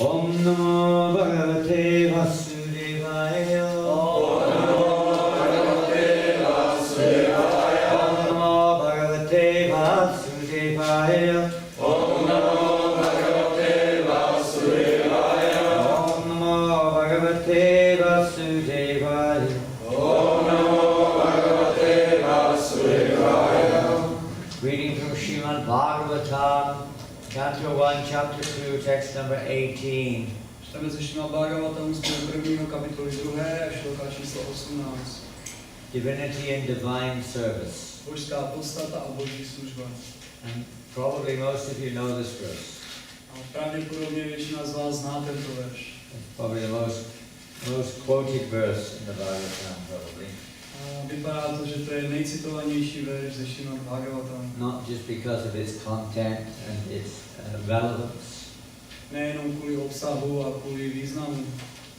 Om Namo Bhagavate Vasudevaya. Om Namo Bhagavate Vasudevaya. Om Namo Bhagavate Vasudevaya. Om Namo Bhagavate Vasudevaya. Om Namo Bhagavate Vasudevaya. Om Namo Bhagavate Vasudevaya. Reading from Srimad Bhagavatam, Chapter 1, Chapter 2, text number 18. Čteme ze Šrimad Bhagavatam z prvního kapitoly 2. a šloka číslo 18. Divinity and Divine Service. Božská podstata a boží služba. And probably most of you know this verse. A pravděpodobně většina z vás zná tento verš. It's probably the most quoted verse in the Bhagavatam, probably. A vypadá to, že to je nejcitovanější verš ze Šrimad Bhagavatam. Not just because of its content and its relevance, Nejenom kvůli obsahu a kvůli významu,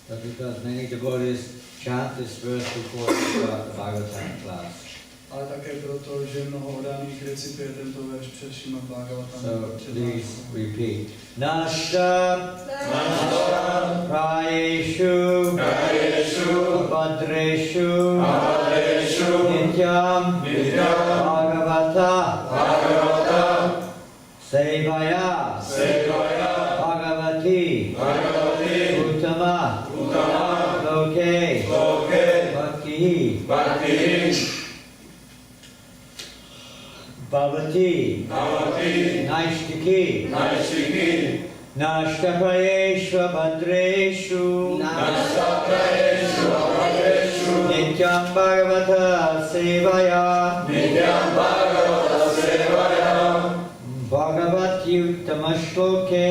but because many devotees chant this verse before they start the Bhagavatam class. ale také proto, že mnoho oddaných recituje tento verš před Šrimad Bhagavatam. So please repeat. Nashta Prayeshu Bhadreshu Nityam Bhagavata Sevaya Bhagavati Uttama Loke Bhakti Bhavati Naishtiki Nashtaprayeshva Bhadreshu Nityam Bhagavata Sevaya Bhagavati Uttama-shloke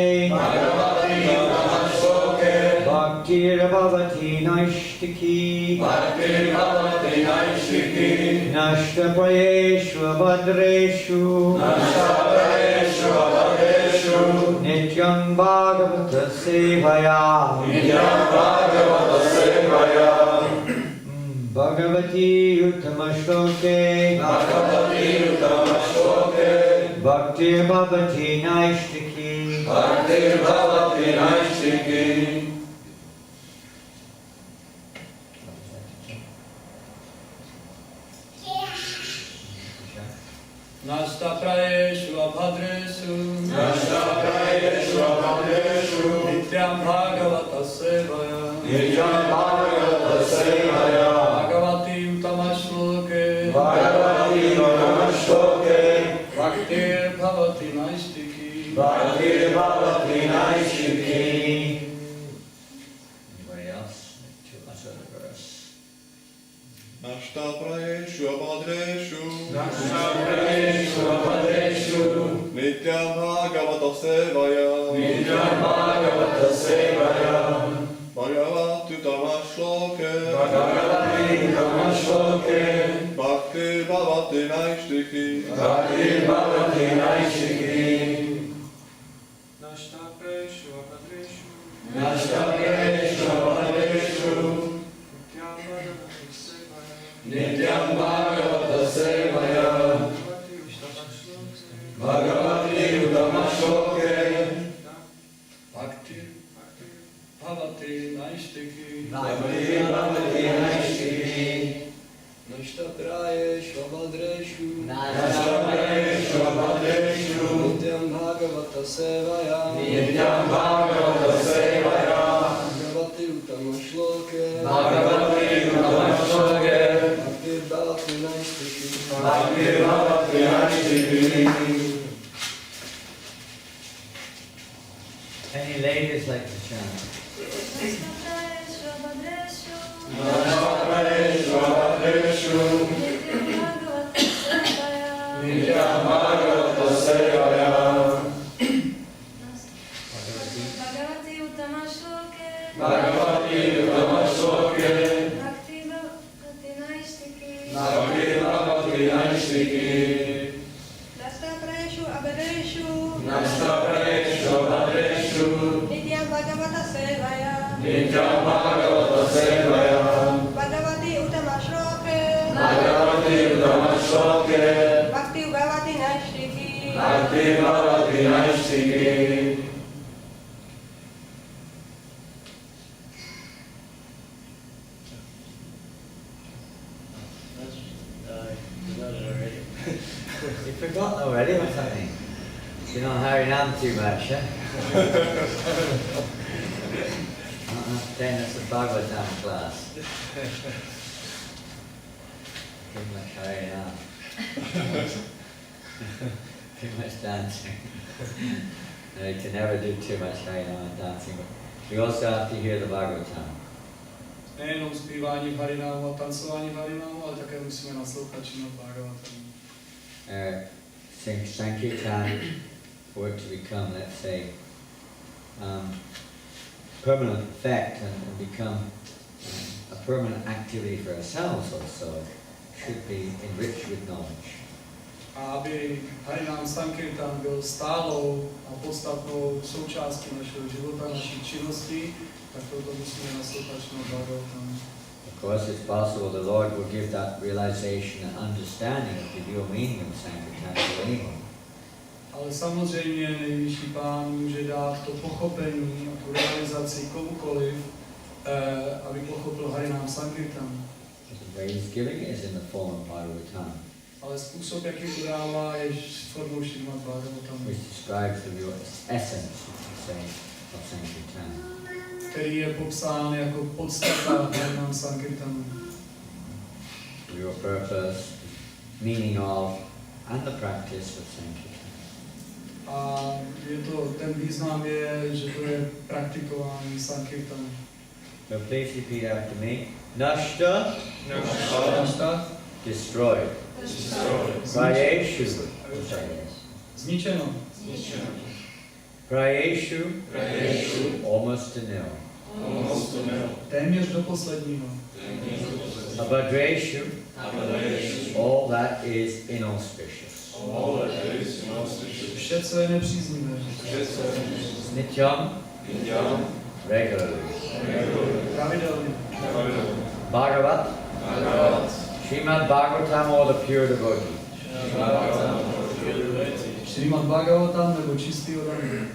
Bhaktir Bhavati Naishtiki Nashtaprayeshva Bhadreshu Nityam Bhagavata Sevaya Bhagavati Uttama-shloke Bhaktir Bhavati Naishtiki Nasta Prayeshu Abhadresu Nityam Bhagavata Sevaya Bhagavati Uttama-shloke Bhaktir Bhavati Naishtiki. Anybody else? To utter the verse. Nashta Prayeshu Abhadreshu Nityam Bhagavata Sevaya Bhagavati Uttama-shloke Bhaktir Bhavati Naishtiki Nasta Prayeshu Abhadreshu Nityam Bhagavata Sevaya Bhagavati Uttama-shloke Bhaktir Bhavati Naishtiki Nashta Prayeshu Abhadreshu Nityam Bhagavata Sevaya Bhagavati Uttama-shloke Bhaktir Bhavati Naishtiki. Any ladies like to chant? Bhagavati Uttama-shloke Bhakti Bhavati Naishtiki Nasta Prayeshu Abhadreshu Nityam Bhagavata Sevaya Bhagavati Uttama-shloke Bhakti Bhavati Naishtiki Harinam too much, huh? Then it's a Bhagavatam class. Too much Harinam. Too much dancing. No, you can never do too much Harinam and dancing. We also have to hear the Bhagavatam. Nejenom zpívání v Harinámu a tancování v Harinámu, ale také musíme naslouchat činovat Bhagavatamu. Sankirtan, for it to become, let's say, permanent effect and become a permanent activity for ourselves also, should be enriched with knowledge. A aby Harinám Sankirtan byl stálou a podstatnou součástí našeho života, naší činnosti, tak proto musíme naslouchat činovat Bhagavatamu. Of course, it's possible the Lord will give that realization and understanding of the real meaning of Sankirtan to anyone. Ale samozřejmě nejvyšší Pán může dát to pochopení a tu realizaci komukoliv, aby pochopil Harinám Sankirtan. The way he's giving it is in the form of Bhagavatam, Ale způsob, jaký to dává, je formou Šrimad Bhagavatamu, which describes the real essence, you could say, of Sankirtan. který je popsán jako podstata Harinám Sankirtanu. The real purpose, meaning of, and the practice of Sankirtan. A je to, ten význam je, že to je praktikování Sankirtanu. So please repeat after me. Nashta, Nashta, destroyed. Prayeshu, zničeno. Prayeshu, almost to nil. Téměř do posledního. Abhadreshu, all that is inauspicious. Vše, co je nepříznivé. Nityam, regularly. Pravidelně. Bhagavat, Srimad Bhagavatam or the pure devotee. Šrimad Bhagavatam nebo čistý odaný.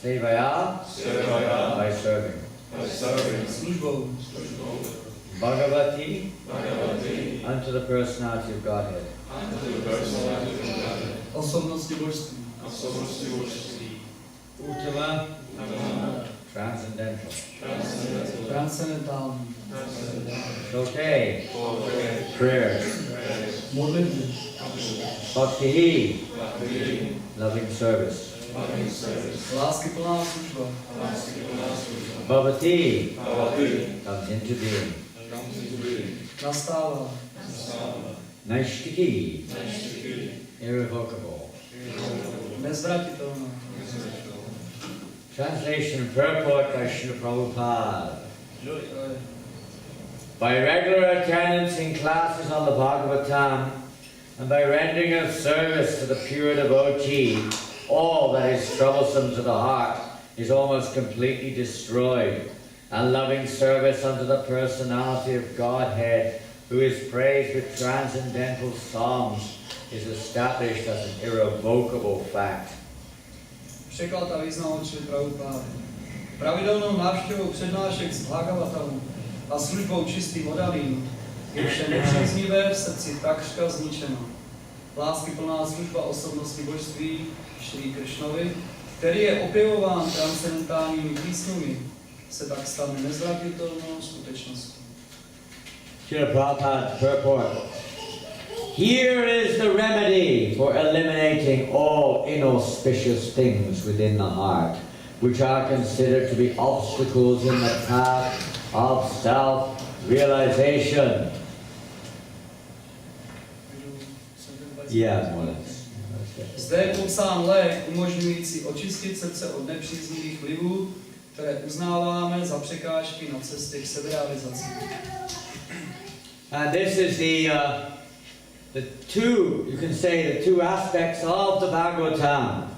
Sevaya, by serving. Službou. Bhagavati, unto the personality of Godhead. Osobnosti božství. Uttama, transcendental. Transcendentální. Okay, prayers. Modlitby. Bhakti, loving service. Láskyplná služba. Bhavati, comes into being. Nastává. Naishtiki, irrevocable. Nezvratitelná. Translation and purport by Srila Prabhupada. By regular attendance in classes on the Bhagavatam and by rendering of service to the pure devotee, all that is troublesome to the heart is almost completely destroyed, and loving service unto the personality of Godhead, who is praised with transcendental songs, is established as an irrevocable fact. Překlad a význam od Srily Prabhupády. Pravidelnou návštěvou přednášek z Bhagavatamu a službou čistým odaným je vše nepříznivé v srdci takřka zničeno. Láskyplná služba osobnosti božství Šrí Kršnovi, který je opěvován transcendentálními písňmi, se tak stane nezvratitelnou skutečností. Srila Prabhupada purport. Here is the remedy for eliminating all inauspicious things within the heart, which are considered to be obstacles in the path of self-realization. Yeah, more or less. Zde je popsán lék umožňující očistit srdce od nepříznivých vlivů, které uznáváme za překážky na cestě k seberealizaci. And this is the two, you can say, the two aspects of the Bhagavatam.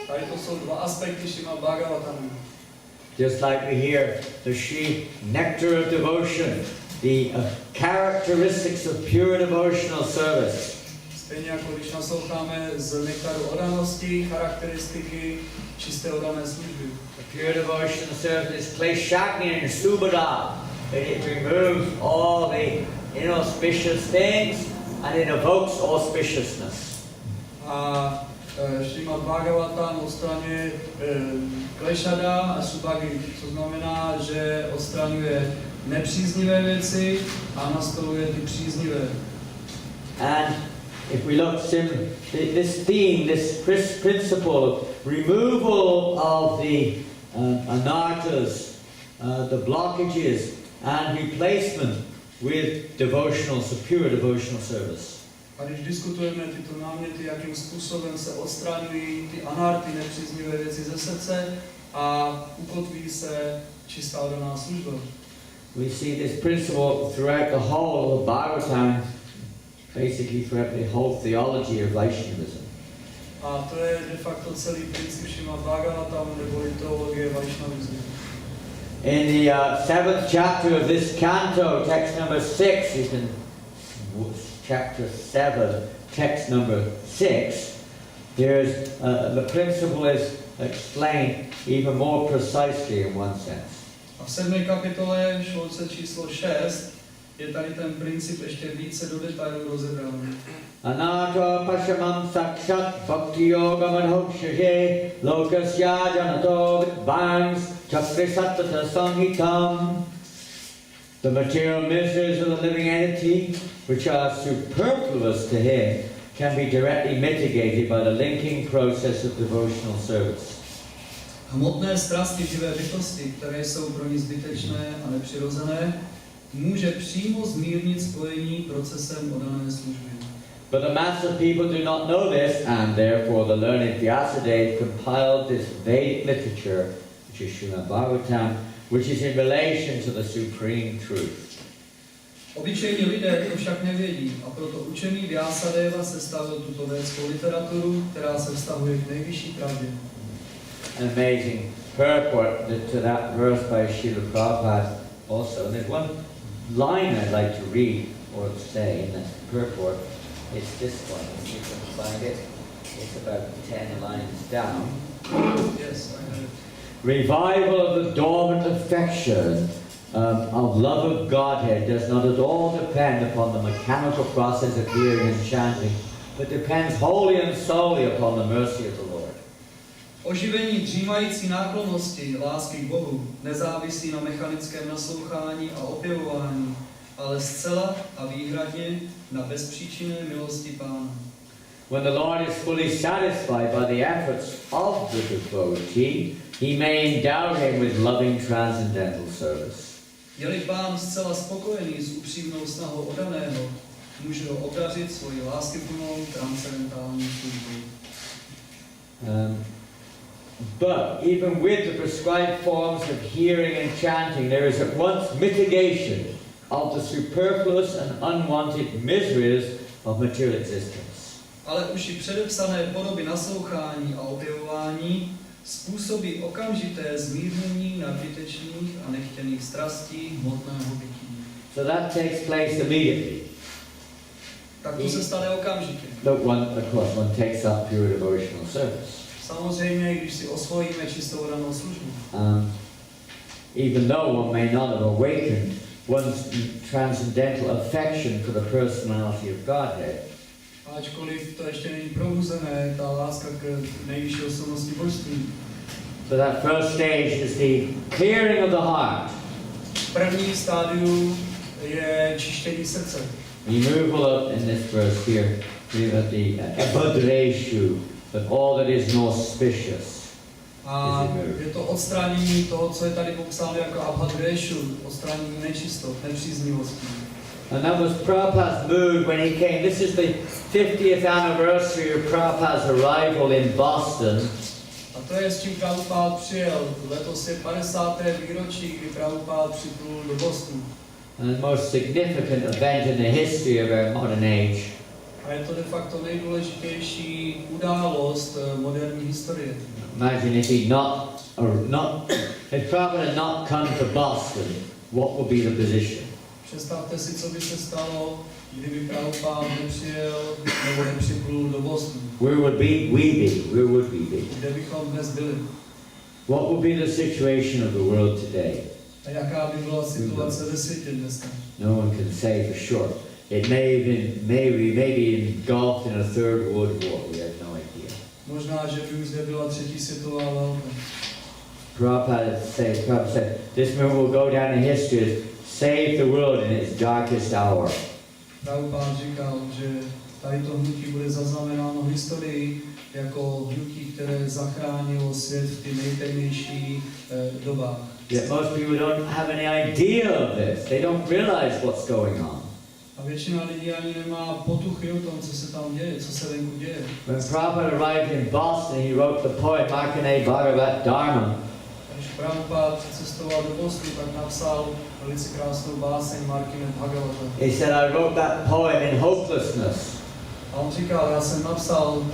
Tady to jsou dva aspekty Šrimad Bhagavatamu. Just like we hear the Shri nectar of devotion, the characteristics of pure devotional service. Stejně jako když nasloucháme z nektaru odanosti, charakteristiky čisté odané služby. The pure devotional service is kleshagni and subhada. It removes all the inauspicious things and it evokes auspiciousness. A Šrimad Bhagavatam odstraňuje klešada a subagi, co znamená, že odstraňuje nepříznivé věci a nastoluje ty příznivé. And if we look this theme, this principle of removal of the anarthas, the blockages, and replacement with pure devotional service. A když diskutujeme tyto náměty, jakým způsobem se odstraňují ty anarty, nepříznivé věci ze srdce a ukotví se čistá oddaná služba. We see this principle throughout the whole of Bhagavatam, basically throughout the whole theology of Vaishnavism. A to je de facto celý princip Šrimad Bhagavatamu neboli teologie Vaishnavismu. In the 7th chapter of this canto, text number 6, you can chapter 7, text number 6, there's the principle is explained even more precisely in one sense. A v 7. kapitole, školce číslo 6, je tady ten princip ještě více do detailu rozebraný. Anartha pashamam sakshat bhakti yoga madhokshage lokasya janato vangs chakrisattata samhitam. The material miseries of the living entity, which are superfluous to him, can be directly mitigated by the linking process of devotional service. Hmotné strasti živé bytosti, které jsou pro ní zbytečné a nepřirozené, může přímo zmírnit spojení procesem oddané služby. But the mass of people do not know this, and therefore the learned Vyasadeva compiled this Vedic literature, which is Srimad Bhagavatam, which is in relation to the supreme truth. Obyčejní lidé to však nevědí a proto učený Vyasadeva sestavil tuto védskou literaturu, která se vztahuje k nejvyšší pravdě. An amazing purport to that verse by Srila Prabhupada also. And there's one line I'd like to read or say in the purport. It's this one, if you can find it. It's about 10 lines down. Yes, I know. Revival of the dormant affection of love of Godhead does not at all depend upon the mechanical process of hearing and chanting, but depends wholly and solely upon the mercy of the Lord. Oživení dřímající náklonnosti lásky k Bohu nezávisí na mechanickém naslouchání a opěvování, ale zcela a výhradně na bezpříčinné milosti Pána. When the Lord is fully satisfied by the efforts of the devotee, he may endow him with loving transcendental service. Je-li Pán zcela spokojený s upřímnou snahou oddaného, může ho obdařit svoji láskyplnou transcendentální službou. But even with the prescribed forms of hearing and chanting, there is at once mitigation of the superfluous and unwanted miseries of material existence. Ale už i předepsané podoby naslouchání a objevování způsobí okamžité zmírnění nadbytečných a nechtěných strastí hmotného bytí. So that takes place immediately. Tak to se stane okamžitě. Of course, one takes up pure devotional service. Samozřejmě, když si osvojíme čistou oddanou službu. Even though one may not have awakened one's transcendental affection for the personality of Godhead. Ačkoliv to ještě není probuzené, ta láska k nejvyšší osobnosti božství. So that first stage is the clearing of the heart. První stádium je čištění srdce. We move up in this verse here, we have the abhadreshu, that all that is no auspicious. A je to odstranění toho, co je tady popsáno jako abhadreshu, odstranění nečistot, nepříznivostí. And that was Prabhupada's mood when he came. This is the 50th anniversary of Prabhupada's arrival in Boston. A to je, s čím Prabhupada přijel. Letos je 50. výročí, kdy Prabhupada připlul do Bostonu. And the most significant event in the history of our modern age. A je to de facto nejdůležitější událost moderní historie. Imagine if he'd if Prabhupada had not come to Boston, what would be the position? Představte si, co by se stalo, kdyby Prabhupada nepřijel nebo nepřiplul do Bostonu. Where would we be? Kde bychom dnes byli? What would be the situation of the world today? A jaká by byla situace ve světě dneska? No one can say for sure. It may be engulfed in a third world war. We have no idea. Možná, že by už zde byla třetí světová válka. Prabhupada said, this movement will go down in history as save the world in its darkest hour. Prabhupada říkal, že tady to hnutí bude zaznamenáno v historii jako hnutí, které zachránilo svět v ty nejtemnější dobách. Yet most people don't have any idea of this. They don't realize what's going on. A většina lidí ani nemá potuchy o tom, co se tam děje, co se venku děje. When Prabhupada arrived in Boston, he wrote the poem Markandeya Bhagavat Dharma. Když Prabhupada cestoval do Bostonu, tak napsal velice krásnou báseň Markandeya Bhagavata. He said, I wrote that poem in hopelessness. A on říkal, já jsem napsal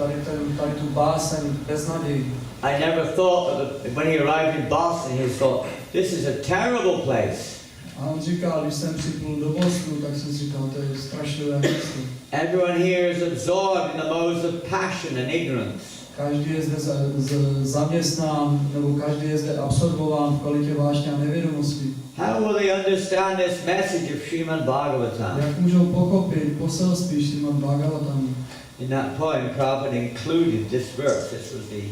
tady tu báseň bez naději. I never thought that when he arrived in Boston, he thought, this is a terrible place. A on říkal, když jsem připlul do Bostonu, tak jsem říkal, to je strašlivé místo. Everyone here is absorbed in the modes of passion and ignorance. Každý je zde zaměstnán, nebo každý je zde absorbován v kvalitě vášně a nevědomosti. How will they understand this message of Srimad Bhagavatam? Jak můžou pochopit poselství Srimad Bhagavatam? In that poem, Prabhupada included this verse. This was the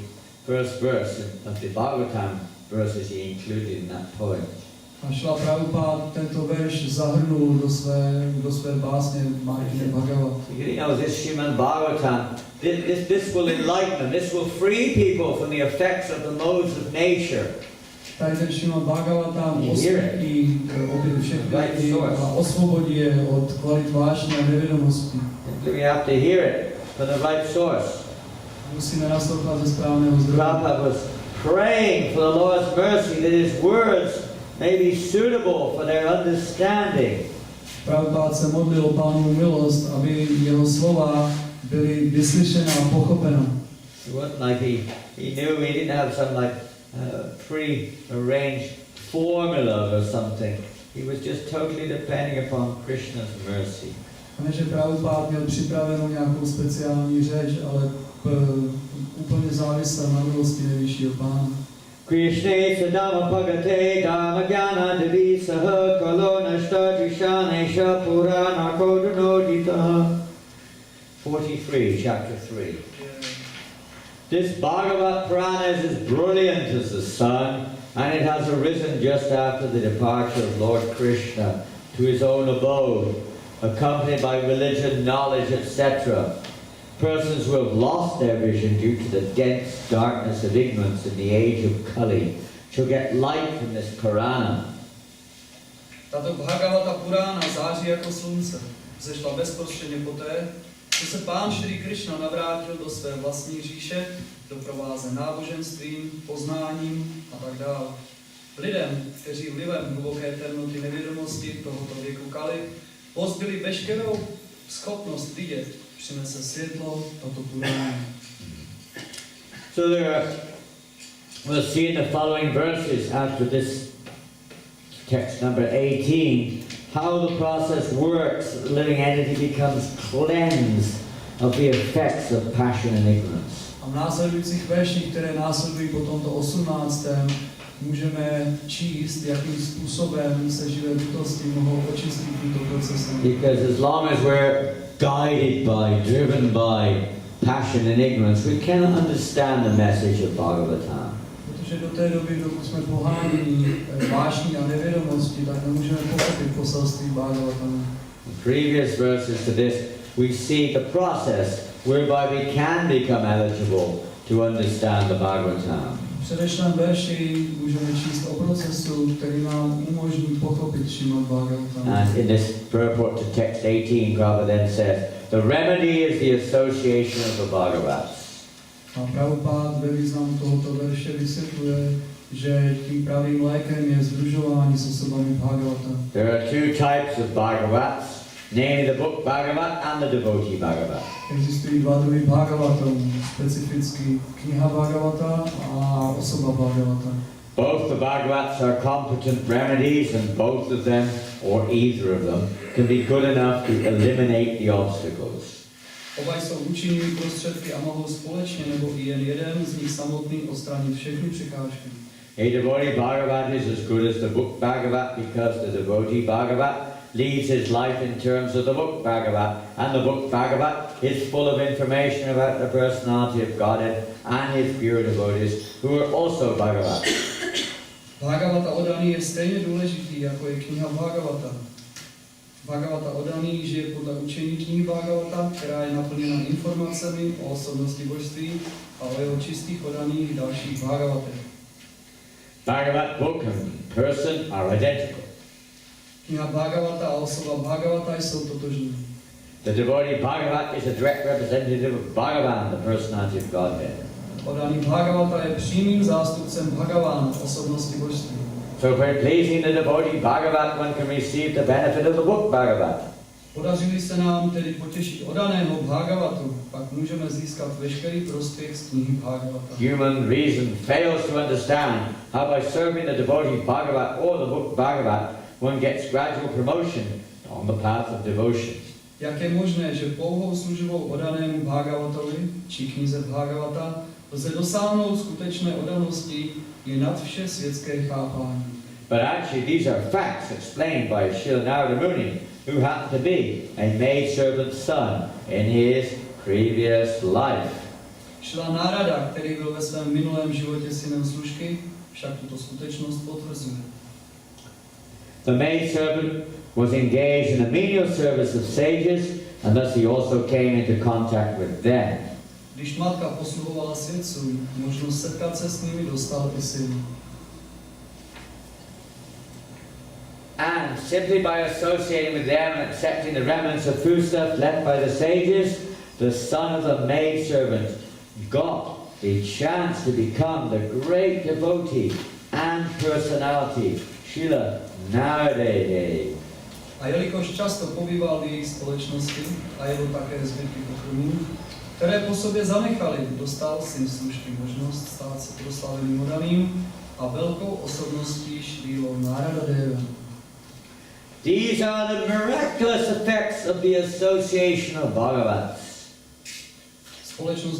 first verse of the Bhagavatam verses he included in that poem. A Šla Prabhupada tento verš zahrnul do své básně Markandeya Bhagavata. You know, this Srimad Bhagavatam, this will enlighten them. This will free people from the effects of the modes of nature. Tady ten Srimad Bhagavatam osvětlí všechny lidi a osvobodí je od kvalit vášně a nevědomosti. We have to hear it from the right source. Musíme naslouchat ze správného zdroje. Prabhupada was praying for the Lord's mercy that his words may be suitable for their understanding. Prabhupada se modlil o Pánovu milost, aby jeho slova byly vyslyšena a pochopena. It wasn't like he knew he didn't have some like pre-arranged formula or something. He was just totally depending upon Krishna's mercy. A ne, že Prabhupada měl připravenou nějakou speciální řeč, ale úplně závislé na milosti nejvyššího Pána. Krishne Dhamma Bhagate Dhamma Jnana Divisaha Kalo Nashta Drishanesha Purana Kodunoditaha. 43, chapter 3. This Bhagavat Purana is as brilliant as the sun, and it has arisen just after the departure of Lord Krishna to his own abode, accompanied by religion, knowledge, etc. Persons who have lost their vision due to the dense darkness of ignorance in the age of Kali shall get light from this Purana. Tato Bhagavata Purana září jako slunce. Zešla bezprostředně poté, co se Pán Šrí Krishna navrátil do své vlastní říše, doprovázen náboženstvím, poznáním a tak dále. Lidem, kteří vlivem hluboké temnoty nevědomosti tohoto věku Kali pozbyli veškerou schopnost vidět, přinese světlo tato Purana. So we'll see in the following verses after this text number 18 how the process works. The living entity becomes cleansed of the effects of passion and ignorance. A v následujících verších, které následují po tomto 18. můžeme číst, jakým způsobem se živé bytosti mohou očistit tímto procesem. Because as long as we're guided by, driven by passion and ignorance, we cannot understand the message of Bhagavatam. Protože do té doby, dokud jsme poháněni vášní a nevědomosti, tak nemůžeme pochopit poselství Bhagavatamu. In previous verses to this, we see the process whereby we can become eligible to understand the Bhagavatam. V předešlém verši můžeme číst o procesu, který nám umožní pochopit Srimad Bhagavatam. And in this purport to text 18, Prabhupada then says, the remedy is the association of the Bhagavats. A Prabhupada ve významu tohoto verše vysvětluje, že tím pravým lékem je sdružování s osobami Bhagavata. There are two types of Bhagavats, namely the book Bhagavat and the devotee Bhagavat. Existují dva druhy Bhagavatů, specificky kniha Bhagavata a osoba Bhagavata. Both the Bhagavats are competent remedies, and both of them, or either of them, can be good enough to eliminate the obstacles. Oba jsou účinnými prostředky a mohou společně nebo i jen jeden z nich samotný odstranit všechny překážky. A devotee Bhagavat is as good as the book Bhagavat because the devotee Bhagavat leads his life in terms of the book Bhagavat. And the book Bhagavat is full of information about the personality of Godhead and his pure devotees, who are also Bhagavat. Bhagavata Odaný je stejně důležitý, jako je kniha Bhagavata. Bhagavata Odaný žije podle učení knihy Bhagavata, která je naplněna informacemi o osobnosti božství a o jeho čistých odaných dalších Bhagavatech. Bhagavat book and person are identical. Kniha Bhagavata a osoba Bhagavata jsou totožní. The devotee Bhagavat is a direct representative of Bhagavan, the personality of Godhead. Odaný Bhagavata je přímým zástupcem Bhagavan, osobnosti božství. So by pleasing the devotee Bhagavat, one can receive the benefit of the book Bhagavat. Podařili se nám tedy potěšit odaného Bhagavatu, pak můžeme získat veškerý prospěch z knihy Bhagavata. Human reason fails to understand how by serving the devotee Bhagavat or the book Bhagavat, one gets gradual promotion on the path of devotion. Jak je možné, že pouhou službou odanému Bhagavatovi, či knize Bhagavata, lze dosáhnout skutečné odanosti, je nad vše světské chápání. But actually these are facts explained by Srila Narada Muni, who happened to be a maidservant's son in his previous life. Šrila Nárada, který byl ve svém minulém životě synem služky, však tuto skutečnost potvrzuje. The maidservant was engaged in the menial service of sages, and thus he also came into contact with them. Když matka posluhovala svědcům, možnost setkat se s nimi dostal i syn. And simply by associating with them and accepting the remnants of foodstuff left by the sages, the son of the maidservant got the chance to become the great devotee and personality, Srila Narada. A jelikož často pobýval v jejich společnosti a jedl také zbytky pokrmů, které po sobě zanechali, dostal syn služky možnost stát se proslaveným odaným a velkou osobností Šrílou Náradadevem. These are the miraculous effects of the association of Bhagavats. Společnost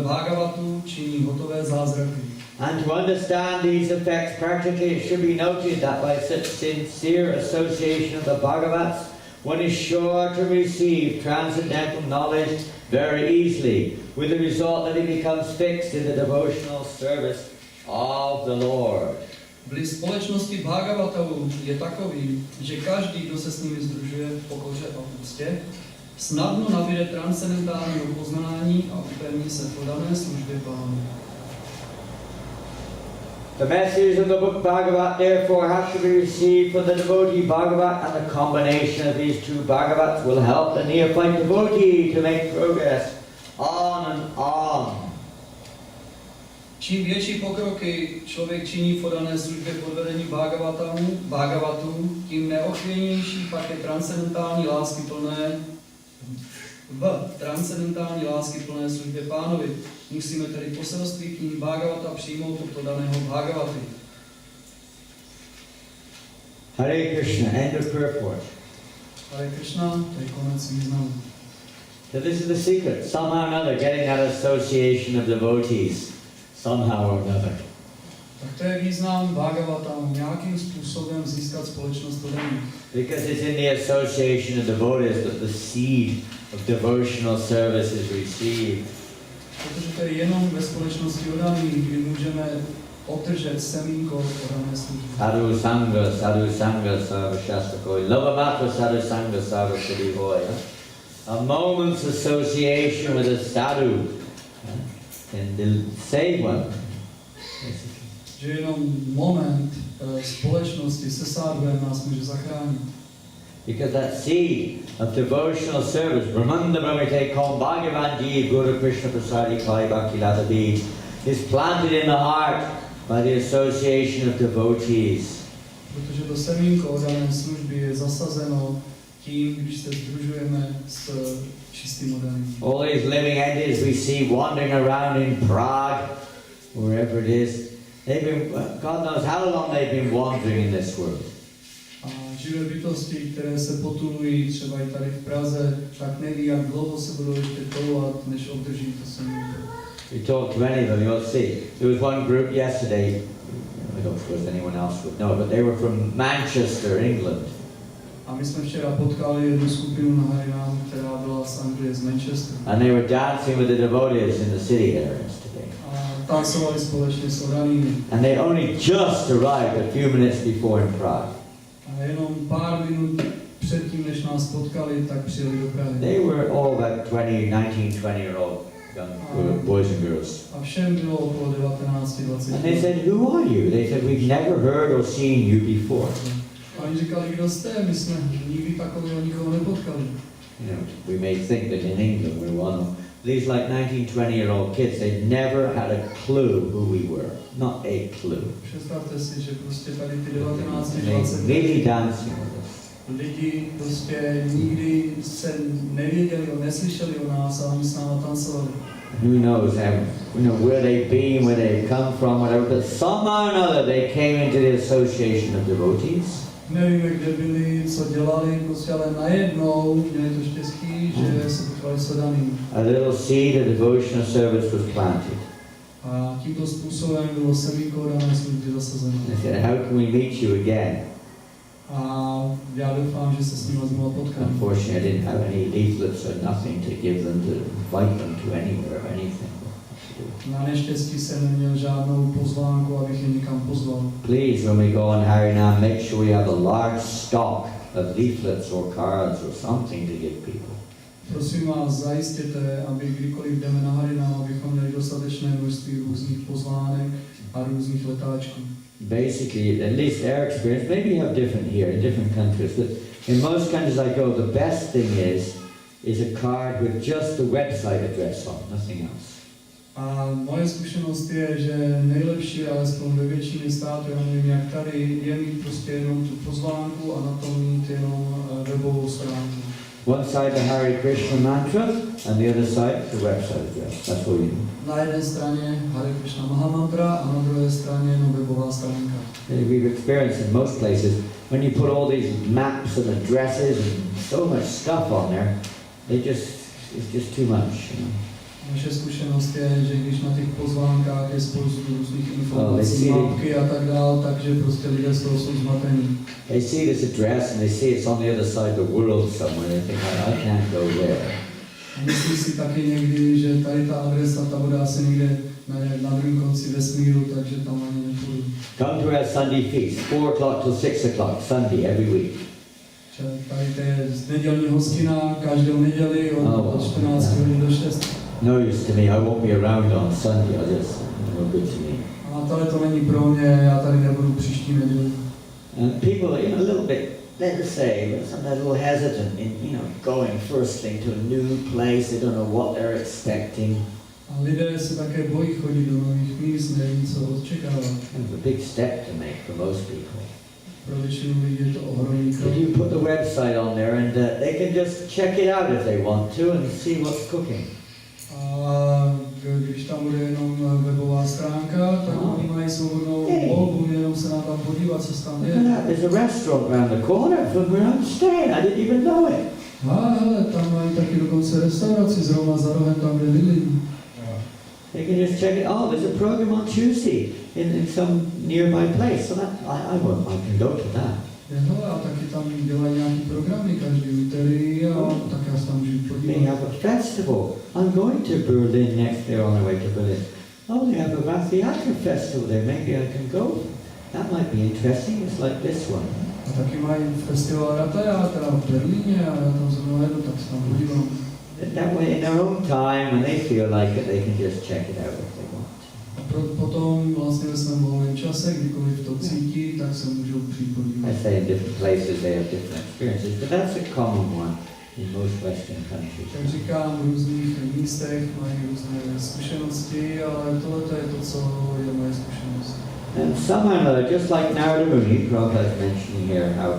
Bhagavatu činí hotové zázraky. And to understand these effects practically, it should be noted that by such sincere association of the Bhagavats, one is sure to receive transcendental knowledge very easily, with the result that he becomes fixed in the devotional service of the Lord. Vliv společnosti Bhagavatavu je takový, že každý, kdo se s nimi sdružuje v pokoře a úctě, snadno nabíde transcendentálního poznání a upevní se v podané službě Pánu. The message of the book Bhagavat therefore has to be received from the devotee Bhagavat, and the combination of these two Bhagavats will help the neophyte devotee to make progress on and on. Čím větší pokroky člověk činí v podané službě pod vedením Bhagavatu, tím neochvějnější pak je transcendentální lásky plné službě Pánovi. Musíme tedy poselství knihy Bhagavata přijmout od podaného Bhagavaty. Hare Krishna, end of purport. Hare Krishna, to je konec významu. So this is the secret, somehow or another, getting that association of devotees, somehow or another. Tak to je význam Bhagavata, nějakým způsobem získat společnost odaných. Because it's in the association of devotees that the seed of devotional service is received. Protože to je jenom ve společnosti odaných, kdy můžeme obdržet semínko podané služby. Sadhu Sangha, Sarva Shastra Koi, Lavamatra Sadhu Sangha, Sarva Siddhi Hoy. A moment's association with a sadhu can save one. Že jenom moment společnosti se sadhuem nás může zachránit. Because that seed of devotional service, Brahmanda Brahmite Kom Bhagavan Jeev Guru Krishna Prasadi Kai Bhakti Lata Beej, is planted in the heart by the association of devotees. Protože to semínko odané služby je zasazeno tím, když se sdružujeme s čistým odaným. All these living entities we see wandering around in Prague, wherever it is, God knows how long they've been wandering in this world. A živé bytosti, které se potulují třeba i tady v Praze, tak neví, jak dlouho se budou ještě toulovat, než obdrží to semínko. You talk to any of them, you'll see. There was one group yesterday, I don't suppose anyone else would know, but they were from Manchester, England. A my jsme včera potkali jednu skupinu na Harinam, která byla z Anglie, z Manchesteru. And they were dancing with the devotees in the city there yesterday. A tancovali společně s odanými. And they only just arrived a few minutes before in Prague. A jenom pár minut předtím, než nás potkali, tak přijeli do Prahy. They were all about 20-year-old young boys and girls. A všem bylo okolo 19-20. And they said, "Who are you?" They said, "We've never heard or seen you before." A oni říkali, kdo jste? My jsme nikdy takového nikoho nepotkali. You know, we may think that in England we're one of these like 19-20-year-old kids. They never had a clue who we were. Not a clue. Představte si, že prostě tady ty They 19-20 really dancing with us. lidi prostě nikdy se nevěděli, neslyšeli o nás a oni s náma tancovali. Who knows how, where they've been, where they've come from, whatever. But somehow or another they came into the association of devotees. Nevíme, kde byli, co dělali, prostě, ale najednou měli to štěstí, že se potkali s odanými. A little seed of devotional service was planted. A tímto způsobem bylo semínko dané služby zasazeno. They said, "How can we meet you again?" A já doufám, že se s nimi znovu potkám. Unfortunately, I didn't have any leaflets or nothing to give them to invite them to anywhere or anything. Na neštěstí jsem neměl žádnou pozvánku, abych je někam pozval. Please, when we go on Harinam, make sure we have a large stock of leaflets or cards or something to give people. Prosím vás, zajistěte, aby kdykoliv jdeme na Harinam, abychom měli dostatečné množství různých pozvánek a různých letáčků. Basically, at least our experience, maybe you have different here in different countries, but in most countries I go, the best thing is a card with just the website address on, nothing else. A moje zkušenost je, že nejlepší, alespoň ve většině států, já nevím jak tady, je mít prostě jenom tu pozvánku a na tom mít jenom webovou stránku. One side the Hare Krishna mantra, and the other side the website address. That's what we need. Na jedné straně Hare Krishna Mahamantra a na druhé straně jenom webová stránka. We've experienced in most places, when you put all these maps and addresses and so much stuff on there, it's just too much. You know? Naše zkušenost je, že když na těch pozvánkách je spoustu různých informací, mapky a tak dále, takže prostě lidé z toho jsou zmatení. They see this address and they see it's on the other side of the world somewhere. They think, I can't go there. Myslí si taky někdy, že tady ta adresa, ta bude asi někde na druhém konci vesmíru, takže tam ani nepůjdu. Come to our Sunday feast, 4 o'clock till 6 o'clock, Sunday, every week. Tady to je nedělní hostina, každou neděli od 14 hodin do 6. No use to me, I won't be around on Sunday, no good to me. A tady to není pro mě, já tady nebudu příští neděli. And people, a little bit, let's say, sometimes a little hesitant in, going first thing to a new place. They don't know what they're expecting. A lidé se také bojí chodit do nových míst, neví, co očekávat. It's a big step to make for most people. Pro většinu lidí je to ohromný krok. But you put the website on there and they can just check it out if they want to and see what's cooking. A když tam bude jenom webová stránka, tak oni mají svobodnou volbu, jenom se nám tam podívat, co se tam je. There's a restaurant around the corner from where I'm staying. I didn't even know it. Hele, tam mají taky dokonce restauraci zrovna za rohem, tam kde bydlím. They can just check it. Oh, there's a program on Tuesday in some nearby place. So that I can go to that. Hele, a taky tam dělají nějaký programy každý úterý a tak já se tam můžu podívat. They have a festival. I'm going to Berlin next year on the way to Berlin. Oh, they have a Vathiaka festival there. Maybe I can go. That might be interesting. It's like this one. A taky mají festival Ratajátra v Berlíně a já tam zrovna jedu, tak se tam podívám. That way, in their own time, when they feel like it, they can just check it out if they want. A potom vlastně ve svém volném čase, kdykoliv to cítí, tak se můžou přijít podívat. I say in different places they have different experiences, but that's a common one in most Western countries. Jak říkám, v různých místech mají různé zkušenosti, ale tohle je to, co je moje zkušenost. And somehow or another, just like Narada Muni, Prabhupada is mentioning here how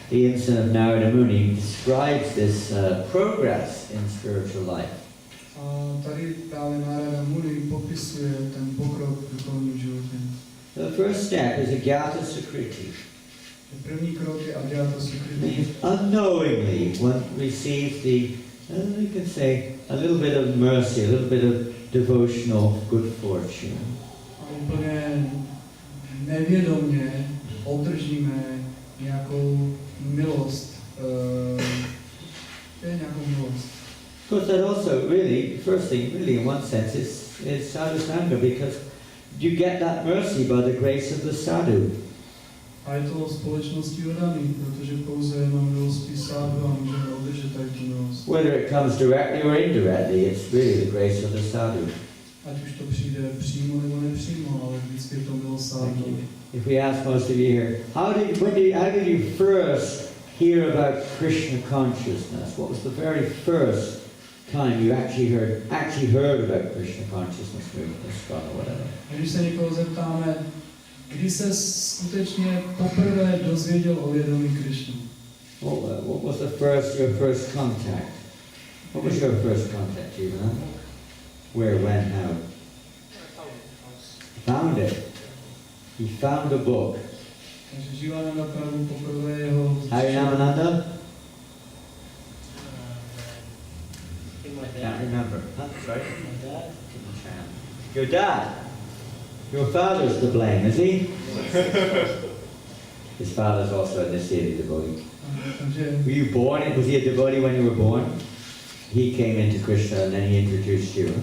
the incident of Narada Muni describes this progress in spiritual life. A tady právě Narada Muni popisuje ten pokrok v duchovním životě. The first step is Agyata Sukriti. První krok je Agyata Sukriti. Unknowingly, one receives the, you can say, a little bit of mercy, a little bit of devotional good fortune. A úplně nevědomě obdržíme nějakou milost also really, first thing, really in one sense, is sadhu sangha, because you get that mercy by the grace of the sadhu. A je to společností odaný, protože pouze jenom milostí sádu a můžeme udržet tady tu milost. Whether it comes directly or indirectly, it's really the grace of the sadhu. Ať už to přijde přímo nebo nepřímo, ale vždycky je to milost sádu. If we ask most of you here, how did you first hear about Krishna consciousness? What was the very first time you actually heard about Krishna consciousness movement, ISKCON or whatever? Když se někoho zeptáme, kdy se skutečně poprvé dozvěděl o vědomí Krišny? What was your first contact? What was your first contact, do you know? Where, when, how? Found it. He found a book. Takže Jivananda Prabhu poprvé jeho... Harinam Mandir? Can't remember. Huh? Sorry? Your dad? Your father's to blame, is he? His father's also a Nisiri devotee. Were you born? Was he a devotee when you were born? He came into Krishna and then he introduced you.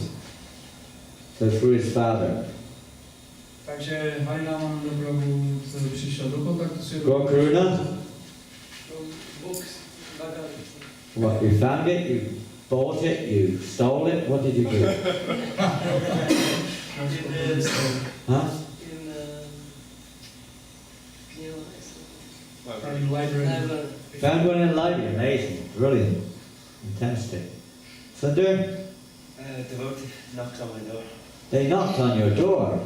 So through his father. Takže Harinam Mandir Prabhu přišel do kontaktu s jeho... Gokuruna? What, you found it, you bought it, you stole it, what did you do? Huh? In library. Found one in the library, amazing, brilliant, fantastic. Sundar? Devotee knocked on my door. They knocked on your door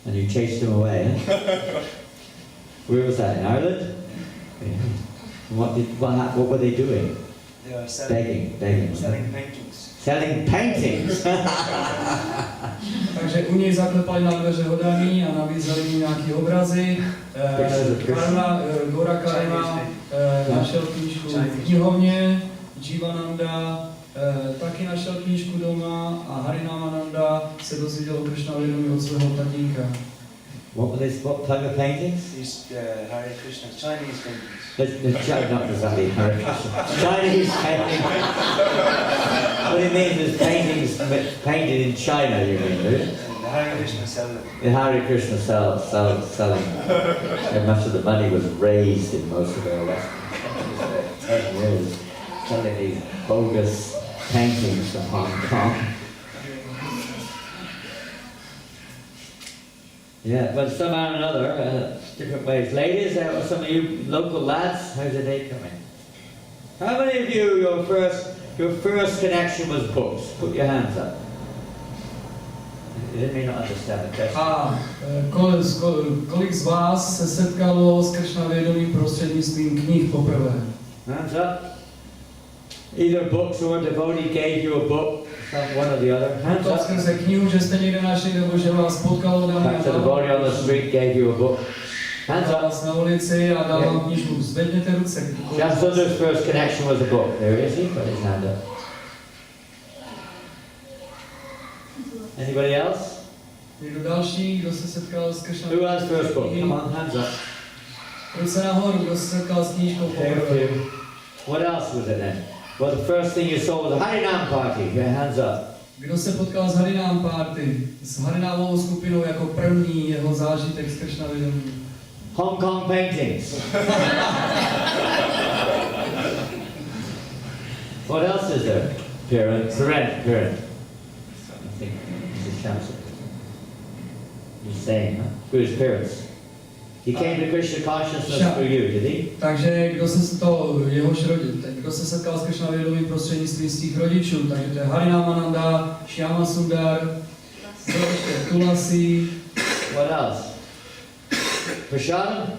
and you chased them away, eh? Where was that, in Ireland? What were they doing? They were selling paintings. Selling paintings? Takže u něj zaklepali na dveře hodaní a nabízeli mu nějaký obrazy. Gora Karma našel knížku v knihovně, Jivananda taky našel knížku doma a Harinamananda se dozvěděl o Krishna vědomí od svého tatínka. What type of paintings? These Hare Krishna Chinese paintings. Not exactly Hare Krishna. Chinese paintings. What do you mean there's paintings painted in China, you mean, do you? The Hare Krishna selling. The Hare Krishna selling. And much of the money was raised in most of their lessons. 10 years selling these bogus paintings from Hong Kong. Yeah, but somehow or another, different ways. Ladies, some of you local lads, how's the day coming? How many of you, your first connection was books? Put your hands up. You may not understand the question. A kolik z vás se setkalo s Krishna vědomím prostřednictvím knih poprvé? Hands up. Either books or a devotee gave you a book, one or the other. Hands up. Skrze knihu, že jste někde našli, nebo že vás potkalo daný Perhaps a devotee on the street gave you a book. Hands up. vás na ulici a dal vám knižku. Zvedněte ruce. Sundar's first connection was a book. There is he, put his hand up. Anybody else? Někdo další, kdo se setkal s Krishna? Who has first book? Come on, hands up. Ruce nahoru, kdo se setkal s knížkou poprvé. What else was it then? Well, the first thing you saw was a Harinam party. Your hands up. Kdo se potkal s Harinam party? S Harinamovou skupinou jako první jeho zážitek z Krishna vědomí. Hong Kong paintings. What else is there? Parent. I think Mrs. Shamsa. He's saying, huh? Who his parents? He came to Krishna consciousness through you, did he? Takže kdo se setkal s Krishna vědomím prostřednictvím svých rodičů, takže to je Harinamananda, Shyama Sundar, Tulasi. What else? Prasadam?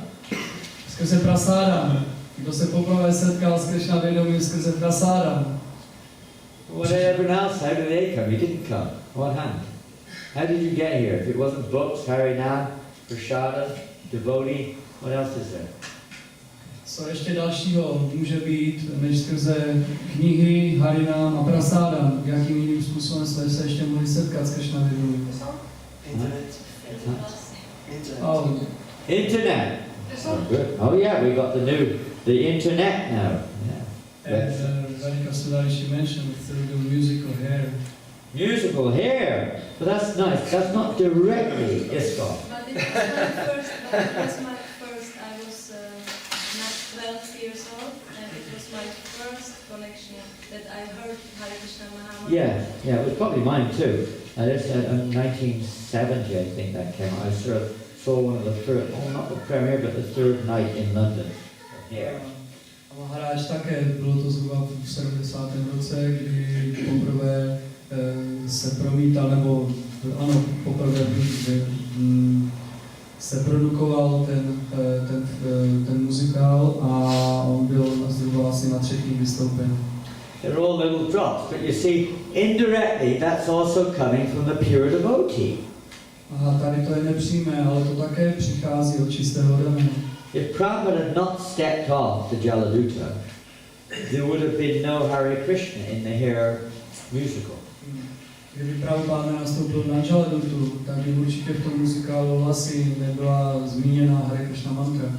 Skrze Prasadam. Kdo se poprvé setkal s Krishna vědomím skrze Prasadam? What everyone else? How did they come? You didn't come. What happened? How did you get here? If it wasn't books, Harinam, Prasadam, devotee, what else is there? Co ještě dalšího může být, než skrze knihy, Harinam a Prasadam? Jakým jiným způsobem jsme se ještě mohli setkat s Krishna vědomím? Internet. Oh, good. Oh yeah, we got the internet now. Yeah. Radhika Sudarishi mentioned through the musical hair. Musical hair. Well, that's nice. That's not directly disco. But it was my first, I was not 12 years old, and it was my first collection that I heard Hare Krishna Mahamudra. Yeah, it was probably mine too. That's in 1970, I think that came out. I saw one of the first, not the premiere, but the third night in London. Yeah. A Maharáž také, bylo to zhruba v 70. roce, kdy poprvé se promítal, nebo ano, poprvé se produkoval ten muzikál a on byl zhruba asi na 3. vystoupení. They're all little drops, but you see, indirectly, that's also coming from the pure devotee. A tady to je nepřímé, ale to také přichází od čistého ramene. If Prabhupada had not stepped off the Jaladuta, there would have been no Hare Krishna in the hair musical. Kdyby Prabhupada nenastoupil na Jaladutu, tak by určitě v tom muzikálu asi nebyla zmíněna Hare Krishna mantra.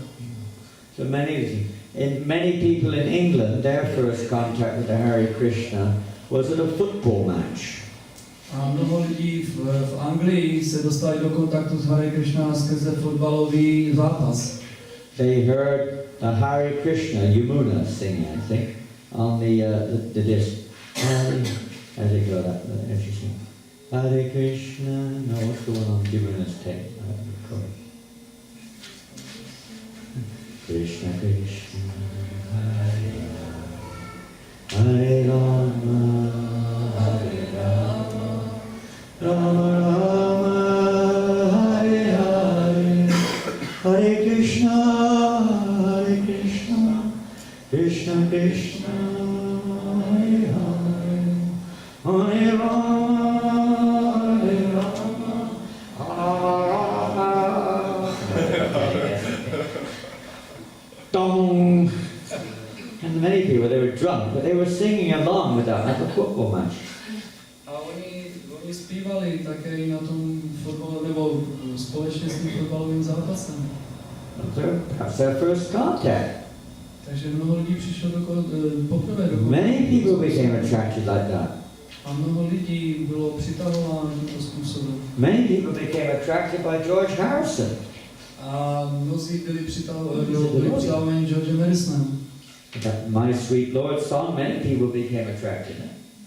So many people in England, their first contact with the Hare Krishna was at a football match. A mnoho lidí v Anglii se dostali do kontaktu s Hare Krishna skrze fotbalový zápas. They heard the Hare Krishna Yamuna singing, I think, on the disc. How did it go? As you sing, Hare Krishna. No, what's the one on Yamuna's tape? Krishna Krishna Hare Hare Rama Hare Rama Rama Rama Hare Hare Hare Krishna Krishna Krishna Hare Hare Hare Rama Hare Rama Dong. And many people, they were drunk, but they were singing along with that, like a football match. A oni zpívali také i na tom fotbale, nebo společně s tím fotbalovým zápasem. That's their first contact. Takže mnoho lidí přišlo poprvé do Many people became attracted like that. A mnoho lidí bylo přitahováno tímto způsobem. Many people became attracted by George Harrison. A mnozí byli přitahováni Georgem Harrisonem. That My Sweet Lord song, many people became attracted.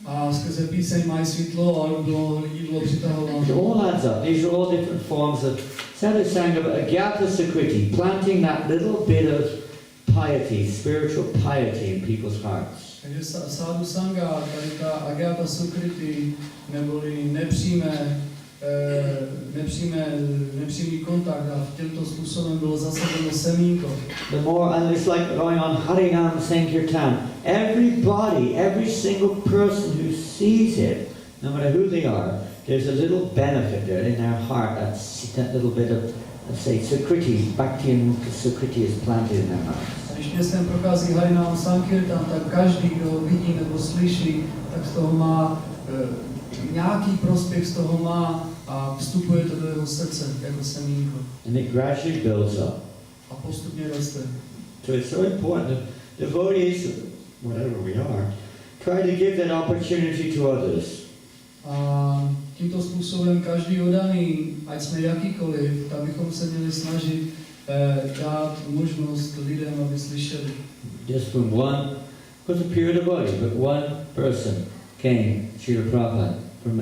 A skrze píseň My Sweet Lord mnoho lidí bylo přitahováno. It all adds up. These are all different forms of Sadhu Sangha, Agyata Sukriti, planting that little bit of piety, spiritual piety in people's hearts. Takže Sadhu Sangha, tady ta Agyata Sukriti, neboli nepřímý kontakt a tímto způsobem bylo zasazeno semínko. The more, and it's like going on Harinam Sankirtan. Everybody, every single person who sees it, no matter who they are, there's a little benefit there in their heart. That little bit of, let's say, Sukriti, Bhakti Sukriti is planted in their hearts. Když městem prochází Harinam Sankirtan, tak každý, kdo ho vidí nebo slyší, tak z toho má nějaký prospěch z toho má a vstupuje to do jeho srdce jako semínko. And it gradually builds up. A postupně roste. So it's so important that devotees, whatever we are, try to give that opportunity to others. A tímto způsobem každý oddaný, ať jsme jakýkoliv, tak bychom se měli snažit dát možnost lidem, aby slyšeli. Just from one, was a pure devotee, but one person came, Srila Prabhupada, from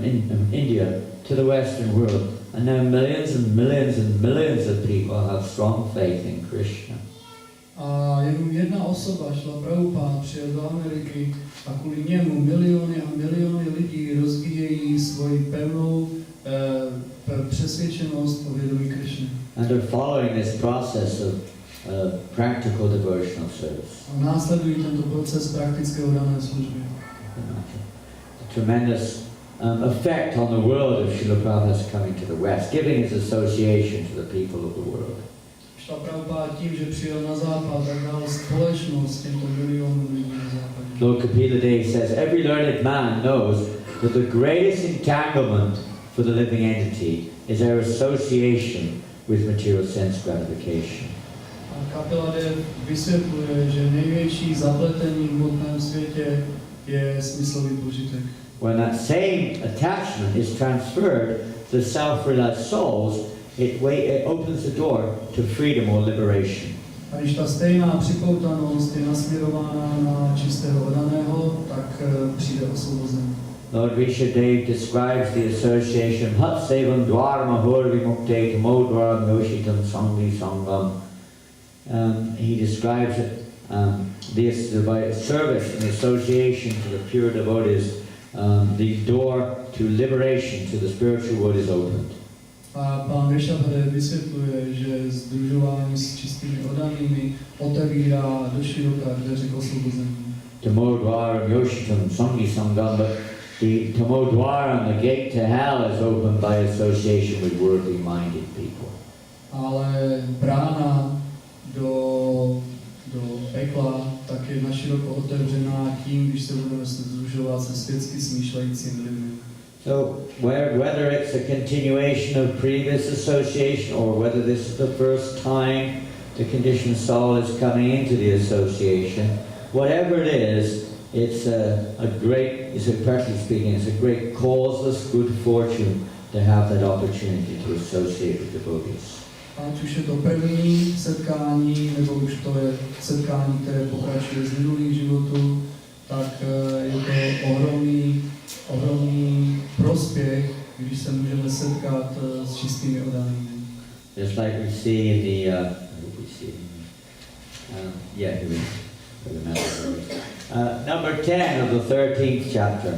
India to the Western world, and now millions and millions and millions of people have strong faith in Krishna. A jenom jedna osoba, Srila Prabhupada, přijel do Ameriky a kvůli němu miliony a miliony lidí rozvíjejí svoji pevnou přesvědčenost o vědomí Krishny. And are following this process of practical devotional service. A následují tento proces praktického dané služby. A tremendous effect on the world of Srila Prabhupada's coming to the West, giving his association to the people of the world. Srila Prabhupada tím, že přijel na západ, tak dal společnost těmto milionům lidí na západě. Lord Kapila Dev says, every learned man knows that the greatest entanglement for the living entity is our association with material sense gratification. A Kapila Dev vysvětluje, že největší zapletení v hmotném světě je smyslový požitek. When that same attachment is transferred to self-realized souls, it opens the door to freedom or liberation. A když ta stejná připoutanost je nasměrována na čistého oddaného, tak přijde osvobození. Lord Rishadev describes the association Hat Sevam Dwarma Hurvi Mukte Tamodwaram Yoshitam Sangli Sangam. He describes it, this by service and association to the pure devotees, the door to liberation to the spiritual world is opened. A pán Rishabhade vysvětluje, že sdružování s čistými oddanými otevírá do široká dveře k osvobození. Tamodwaram Yoshitam Sangli Sangam, but the Tamodwaram, the gate to hell, is opened by association with worldly minded people. Ale brána do pekla tak je naširoko otevřená tím, když se budeme sdružovat se světsky smýšlejícími lidmi. So whether it's a continuation of previous association or whether this is the first time the conditioned soul is coming into the association, whatever it is, it's practically speaking, it's a great causeless good fortune to have that opportunity to associate with devotees. Ať už je to první setkání, nebo už to je setkání, které pokračuje z minulých životů, tak je to ohromný prospěch, když se můžeme setkat s čistými oddanými. Just like we see in the, number 10 of the 13th chapter.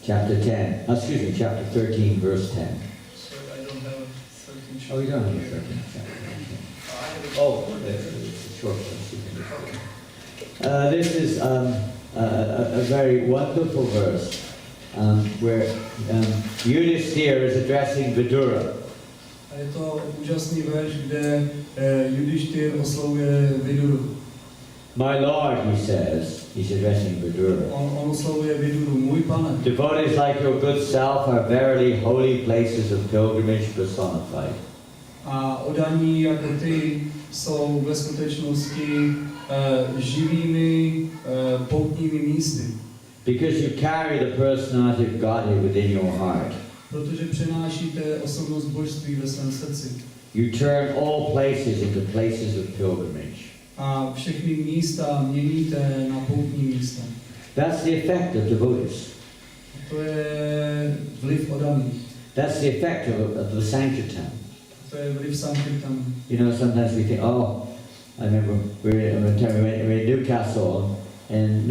Chapter 13, verse 10. So I don't have 13 Oh, you don't have a 13th chapter. Oh, it's a short one. This is a very wonderful verse where Yudhishthira is addressing Vidura. A je to úžasný verš, kde Yudhishthir oslovuje Viduru. My Lord, he says, he's addressing Vidura. On oslovuje Viduru, můj pane. Devotees like your good self are verily holy places of pilgrimage personified. A oddaní jako ty jsou ve skutečnosti živými poutními místy. Because you carry the personality of Godhead within your heart. Protože přenášíte osobnost božství ve svém srdci. You turn all places into places of pilgrimage. A všechny místa měníte na poutní místa. That's the effect of devotees. To je vliv oddaných. That's the effect of the Sankirtan. To je vliv Sankirtanu. You know, sometimes we think, oh, I remember we were in Newcastle, and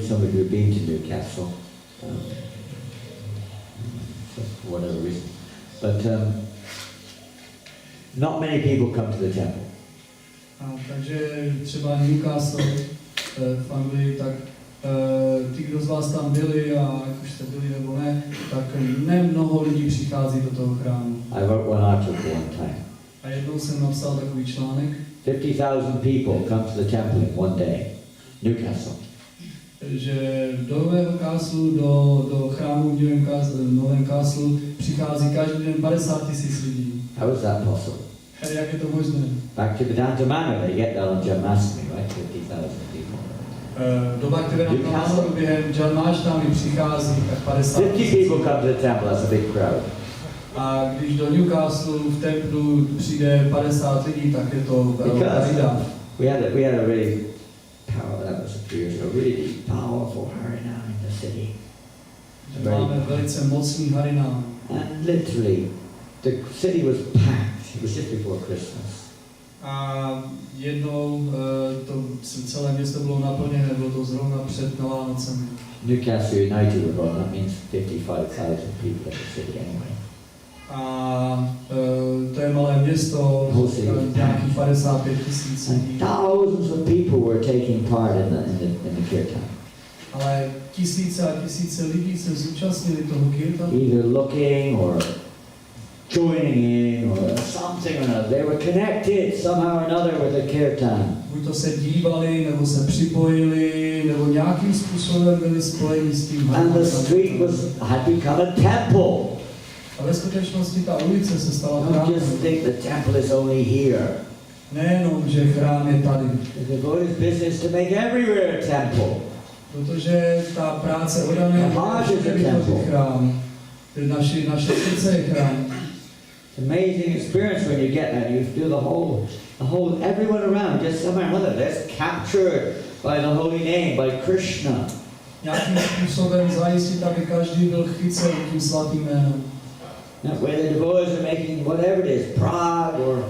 some of you have been to Newcastle, for whatever reason. But not many people come to the temple. Takže třeba Newcastle v Anglii, tak ti, kdo z vás tam byli, a jak už jste byli nebo ne, tak nemnoho lidí přichází do toho chrámu. I wrote one article one time. A jednou jsem napsal takový článek. 50,000 people come to the temple in one day. Newcastle. Že do Nového Káslu, do chrámu v Novém Káslu přichází každý den 50 000 lidí. How is that possible? Jak je to možné? Back to Vedanta Manor, they get that on Janmashtami, right? 50,000 people. Do Bhaktivedanta Manoru během Janmashtami přichází tak 50 000. 50 people come to the temple, that's a big crowd. A když do Newcastle v templu přijde 50 lidí, tak je to velká rida. We had a really powerful, that was a few years ago, really powerful Harinam in the city. Máme velice mocný Harinam. And literally, the city was packed. It was just before Christmas. A jednou to celé město bylo naplněné, bylo to zrovna před Vánocemi. Newcastle United were going, that means 55,000 people in the city anyway. A to je malé město, nějakých 55 000 lidí. Thousands of people were taking part in the kirtan. Ale tisíce a tisíce lidí se zúčastnili toho kirtanu. Either looking or joining in or something or another. They were connected somehow or another with the kirtan. Buď to se dívali, nebo se připojili, nebo nějakým způsobem byli spojeni s tím. And the street had become a temple. A ve skutečnosti ta ulice se stala Don't just think the temple is only here. Nejenom, že chrám je tady, The Lord's business to make everywhere a temple. protože ta práce odaného je vytvořit chrám. Naše srdce je chrám. It's an amazing experience when you get that. You feel the whole, everyone around, just somewhere or another, that's captured by the holy name, by Krishna. Nějakým způsobem zajistit, aby každý byl chycen tím svatým jménem. Now, whether the boys are making whatever it is, Prague or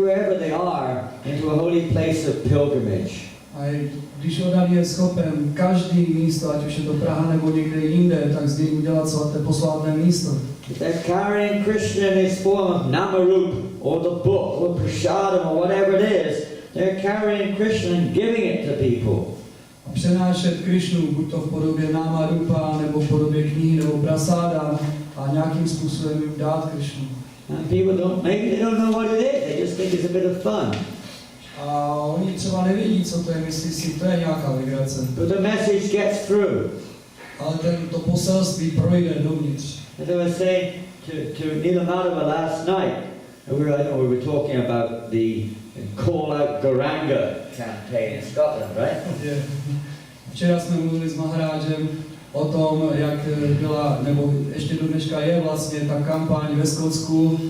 wherever they are, into a holy place of pilgrimage. A když odaný je schopen každý místo, ať už je to Praha nebo někde jinde, tak z něj udělat svaté posvátné místo. If they're carrying Krishna in his form of Namarup, or the book, or Prasadam, or whatever it is, they're carrying Krishna and giving it to people. A přenášet Krišnu, buď to v podobě Namarupa, nebo v podobě knihy, nebo prasáda, a nějakým způsobem jim dát Krišnu. And people maybe they don't know what it is, they just think it's a bit of fun. A oni třeba nevědí, co to je, myslí si, to je nějaká legrace. But the message gets through. Ale to poselství projde dovnitř. As I was saying to Neil Madhava last night, I know we were talking about the Call Out Garanga campaign in Scotland, right? Včera jsme mluvili s Maharážem o tom, jak byla, nebo ještě do dneška je vlastně ta kampaň ve Skotsku,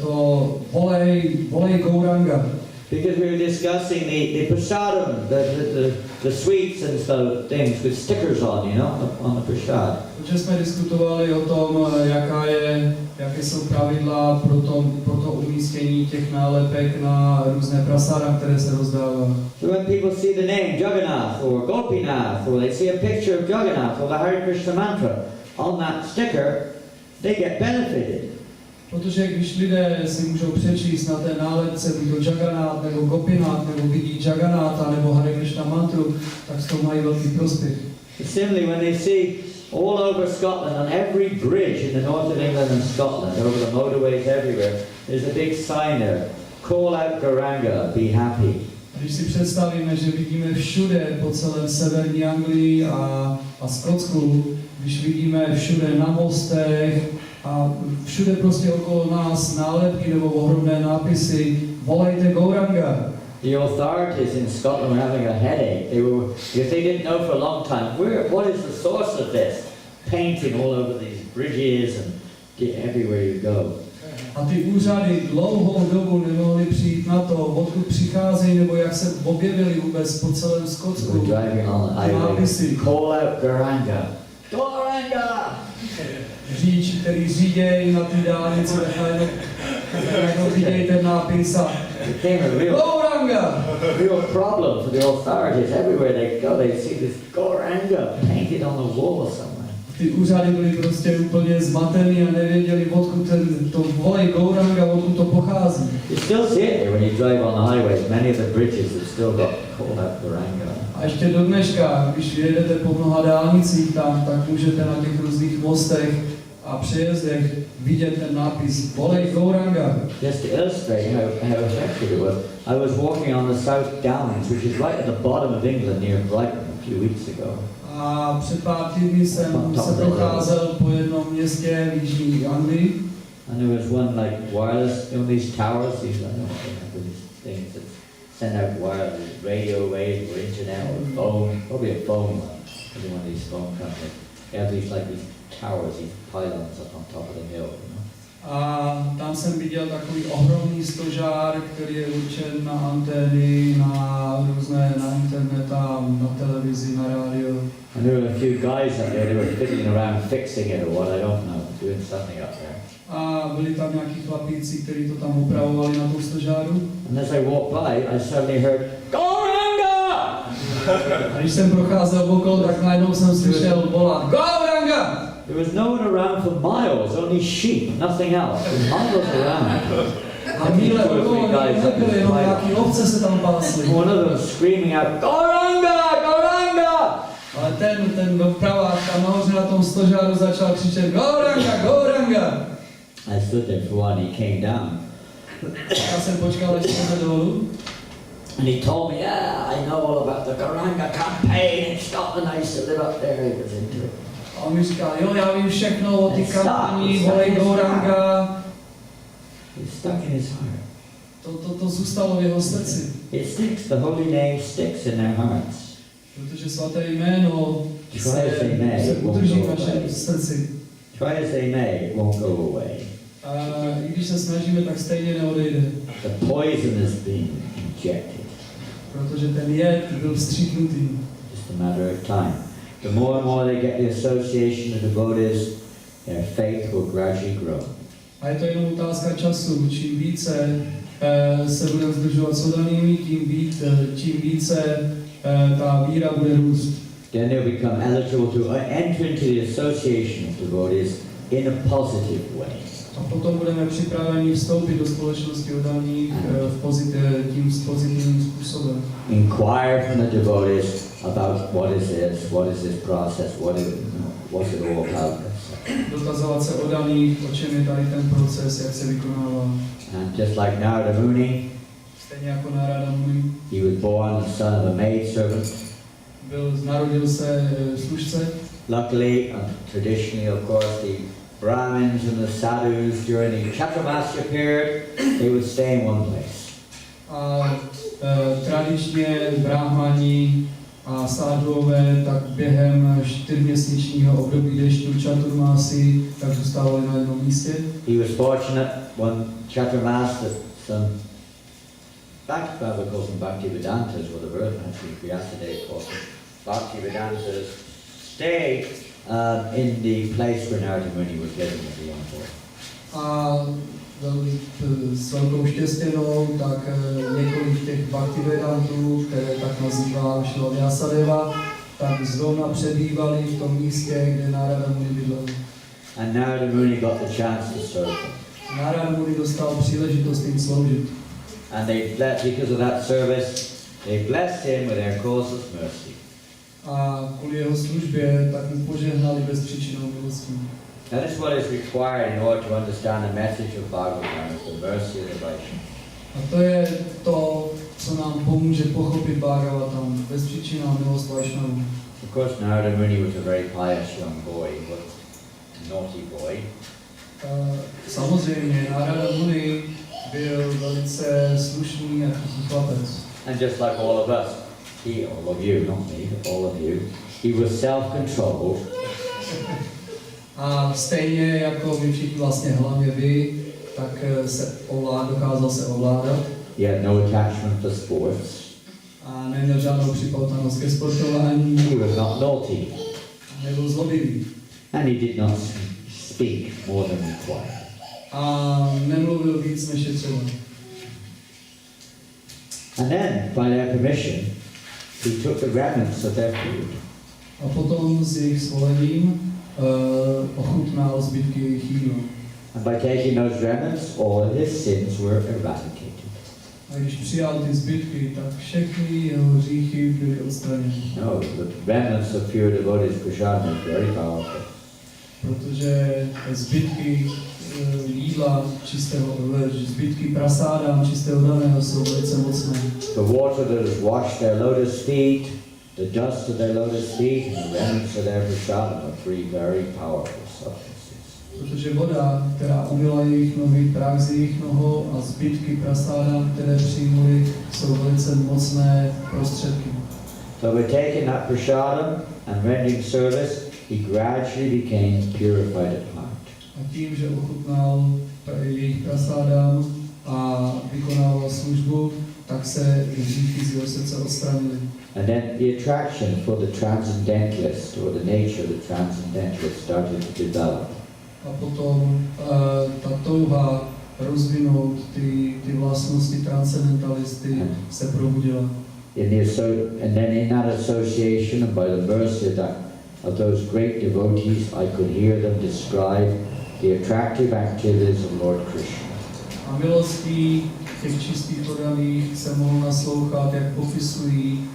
to volej Gauranga. Because we were discussing the prasadam, the sweets and stuff, things with stickers on, on the prasad. Protože jsme diskutovali o tom, jaké jsou pravidla pro to umístění těch nálepek na různé prasáda, které se rozdává. So when people see the name Jagannath or Gopinath, or they see a picture of Jagannath or the Hare Krishna mantra on that sticker, they get benefited. Protože když lidé si můžou přečíst na té nálepce buď to Jagannath nebo Gopinath, nebo vidí Jagannatha nebo Hare Krishna mantru, tak z toho mají velký prospěch. Similarly, when they see all over Scotland, on every bridge in the north of England and Scotland, over the motorways everywhere, there's a big sign there, Call Out Garanga, be happy. Když si představíme, že vidíme všude po celém severní Anglii a Skotsku, když vidíme všude na mostech a všude prostě okolo nás nálepky nebo ohromné nápisy, volejte Gauranga. The authorities in Scotland were having a headache. Because they didn't know for a long time, what is the source of this? Painting all over these bridges and everywhere you go. A ty úřady dlouhou dobu nemohli přijít na to, odkud přicházejí, nebo jak se objevili vůbec po celém Skotsku. Nápisy. Call out Garanga. Garanga! Řidiči, který řídějí na ty dálnice, najednou vidějí ten nápis a Gauranga! Real problem for the authorities. Everywhere they go, they see this Gauranga painted on the wall somewhere. Ty úřady byly prostě úplně zmatený a nevěděli, odkud to volej Gauranga, odkud to pochází. You still see it here when you drive on the highways. Many of the bridges have still got called out Gauranga. A ještě do dneška, když jedete po mnoha dálnicích tam, tak můžete na těch různých mostech a přejezdech vidět ten nápis volej Gauranga. Just to illustrate how effective it was, I was walking on the South Downs, which is right at the bottom of England near Brighton a few weeks ago. A před pár týdny jsem se procházel po jednom městě v jižní Anglii. And there was one like wireless, these towers, I don't know what they have these things that send out wireless radio waves or internet or phone, probably a phone one, probably one of these phone companies. They have these towers, these pylons up on top of the hill, A tam jsem viděl takový ohromný stožár, který je určen na antény, na různé, na internet a na televizi, na rádio. And there were a few guys up there, they were fiddling around fixing it or what, I don't know, doing something up there. A byli tam nějaký chlapíci, kteří to tam upravovali na tom stožáru. And as I walked by, I suddenly heard, Gauranga! A když jsem procházel okolo, tak najednou jsem slyšel volat Gauranga! There was no one around for miles, only sheep, nothing else. Miles around. A míle okolo nebyly, jenom nějaký ovce se tam pásly. One of them screaming out, Gauranga! Gauranga! Ale ten dopravák tam nahoře na tom stožáru začal křičet Gauranga! Gauranga! I stood there for a while and he came down. Já jsem počkal, až jsme dolů. And he told me, yeah, I know all about the Gauranga campaign in Scotland. I used to live up there. He was into it. A on mi říkal, jo, já vím všechno o ty kampaní, volej Gauranga. It's stuck in his heart. To zůstalo v jeho srdci. It sticks, the holy name sticks in their hearts. Protože svaté jméno Try as they may, se it won't udrží v go našem away. srdci. Try as they may, it won't go away. A i když se snažíme, tak stejně neodejde. The poison has been injected. Protože ten jed byl vstříknutý. Just a matter of time. The more and more they get the association of devotees, their faith will gradually grow. A je to jenom otázka času. Čím více se budeme združovat s oddanými, tím více ta víra bude růst. Then they'll become eligible to enter into the association of devotees in a positive way. A potom budeme připraveni vstoupit do společnosti oddaných tím pozitivním způsobem. Inquire from the devotees about what is this process, what's it all about. Dotazovat se oddaných, o čem je tady ten proces, jak se vykonává. And just like Narada Muni, Stejně jako Narada Muni, he was born the son of a maidservant. narodil se služce. Luckily, and traditionally, of course, the Brahmins and the sadhus during the Chaturmasya period, they would stay in one place. A tradičně brahmani a sádhové tak během 4měsíčního období dešťů Chaturmasy tak zůstávali na jednom místě. He was fortunate one Chaturmasya that some Bhakti calls them Bhaktivedantas, whatever, actually Vyasadeva calls them Bhaktivedantas, stayed in the place where Narada Muni was living at the young boy. A s velkou štěstěnou, tak několik těch Bhaktivedantů, které tak nazývá Šila Vyasadeva, tak zrovna přebývali v tom místě, kde Narada Muni bydlel. And Narada Muni got the chance to serve him. Narada Muni dostal příležitost jim sloužit. And because of that service, they blessed him with their causeless mercy. A kvůli jeho službě tak mu požehnali bezpříčinnou milostí. That is what is required in order to understand the message of Bhagavatam, the mercy of the Vaishnava. A to je to, co nám pomůže pochopit Bhagavatam, bezpříčinná milost Vaishnavů. Of course, Narada Muni was a very pious young boy, he was a naughty boy. Samozřejmě, Narada Muni byl velice slušný a tichý chlapec. And just like all of us, all of you, not me, all of you, he was self-controlled. A stejně jako my všichni vlastně hlavně vy, tak dokázal se ovládat. He had no attachment for sports. A neměl žádnou připoutanost ke sportování. He was not naughty. Nebyl zlobivý. And he did not speak more than required. A nemluvil víc, než je třeba. And then, by their permission, he took the remnants of their food. A potom s jejich svolením ochutnal zbytky jejich jídla. And by taking those remnants, all of his sins were eradicated. A když přijal ty zbytky, tak všechny jeho hříchy byly odstraněny. No, the remnants of pure devotees prasadam is very powerful. Protože zbytky jídla čistého, zbytky prasádám čistého daného jsou velice mocné. The water that has washed their lotus feet, the dust of their lotus feet, and the remnants of their prasadam are three very powerful substances. Protože voda, která umyla jejich nohy, prach z jejich nohou a zbytky prasádám, které přijmuli, jsou velice mocné prostředky. So by taking that prasadam and rendering service, he gradually became purified at heart. A tím, že ochutnal jejich prasádám a vykonával službu, tak se hříchy z jeho srdce odstranily. And then the attraction for the transcendentalist, or the nature of the transcendentalist, started to develop. A potom ta touha rozvinout ty vlastnosti transcendentalisty se probudila. And then in that association, and by the mercy of those great devotees, I could hear them describe the attractive activities of Lord Krishna. A milostí těch čistých oddaných se mohl naslouchat, jak popisují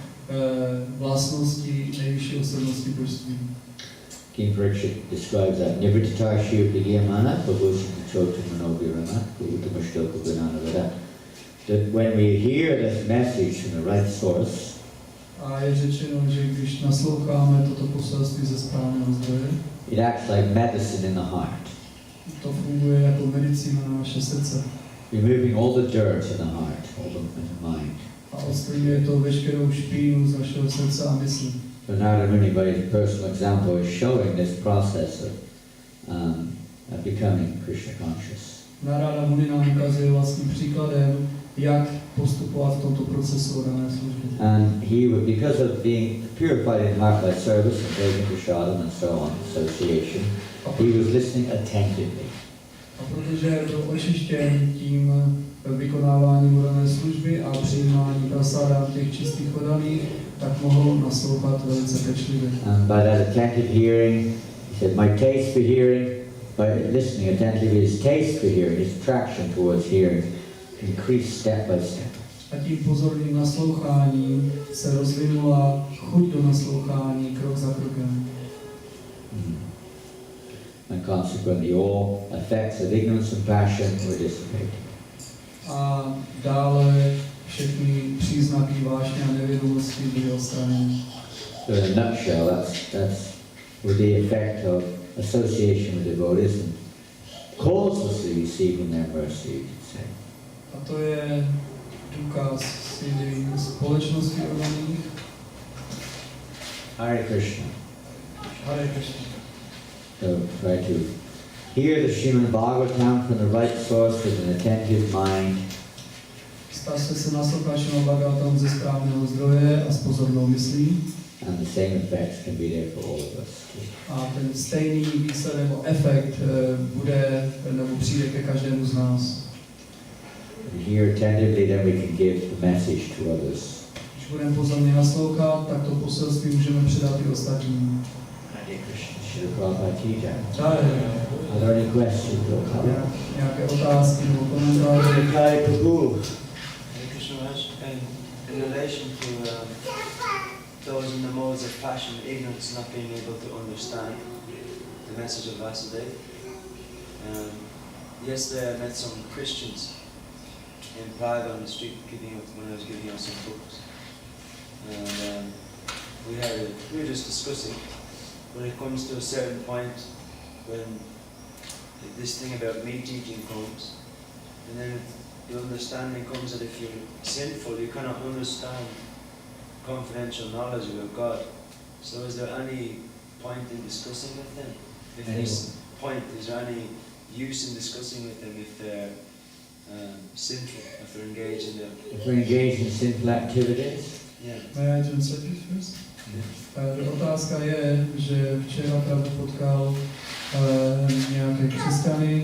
vlastnosti nejvyšší osobnosti božství. King Parikshit describes that Nivrittatar Shiva Pidiyamana Prabhushita Chotamanovirama Utamashtoka Gunana Veda. That when we hear this message from the right source, a je řečeno, že když nasloucháme toto poselství ze správného zdroje, it acts like medicine in the heart. to funguje jako medicína na naše srdce. removing all the dirt in the heart, all the in the mind. A odstraňuje to veškerou špínu z našeho srdce a mysli. So Narada Muni, by his personal example, is showing this process of becoming Krishna conscious. Narada Muni nám ukazuje vlastním příkladem, jak postupovat v tomto procesu dané služby. And he would, because of being purified in heart by service and taking prasadam and so on, association, he was listening attentively. A protože byl očištěn tím vykonáváním dané služby a přijímáním prasáda těch čistých vodaných, tak mohl naslouchat velice pečlivě. And by that attentive hearing, he said, my taste for hearing, by listening attentively, his taste for hearing, his attraction towards hearing, increased step by step. A tím pozorným nasloucháním se rozvinula chuť do naslouchání krok za krokem. And consequently, all effects of ignorance and passion were dissipated. A dále všechny příznaky vášně a nevědomosti byly odstraněny. So in a nutshell, that's with the effect of association with devotees and causelessly receiving their mercy, you could say. A to je důkaz síly společnosti oddaných. Hare Krishna. Hare Krishna. So try to hear the Srimad Bhagavatam from the right source with an attentive mind. Staňte se naslouchačem Bhagavatam ze správného zdroje a s pozornou myslí. And the same effects can be there for all of us. A ten stejný výsledek nebo efekt bude nebo přijde ke každému z nás. If we hear attentively, then we can give the message to others. Když budeme pozorně naslouchat, tak to poselství můžeme předat i ostatním. Hare Krishna. Shri Prabhupada Ki Jai. Jai. Are there any questions? Nějaké otázky nebo komentáře? Jai Prabhu. Hare Krishna Maharaj, in relation to those in the modes of passion, ignorance, not being able to understand the message of Vasudeva. Yesterday I met some Christians in Prague on the street when I was giving out some books. And we were just discussing when it comes to a certain point when this thing about meat eating comes, and then the understanding comes that if you're sinful, you cannot understand confidential knowledge about God. So is there any point in discussing with them? If there's point, is there any use in discussing with them if they're sinful, if they're engaged in them? If we're engaged in sinful activities? Yeah. May I translate it first? Otázka je, že včera právě potkal nějaké křesťany,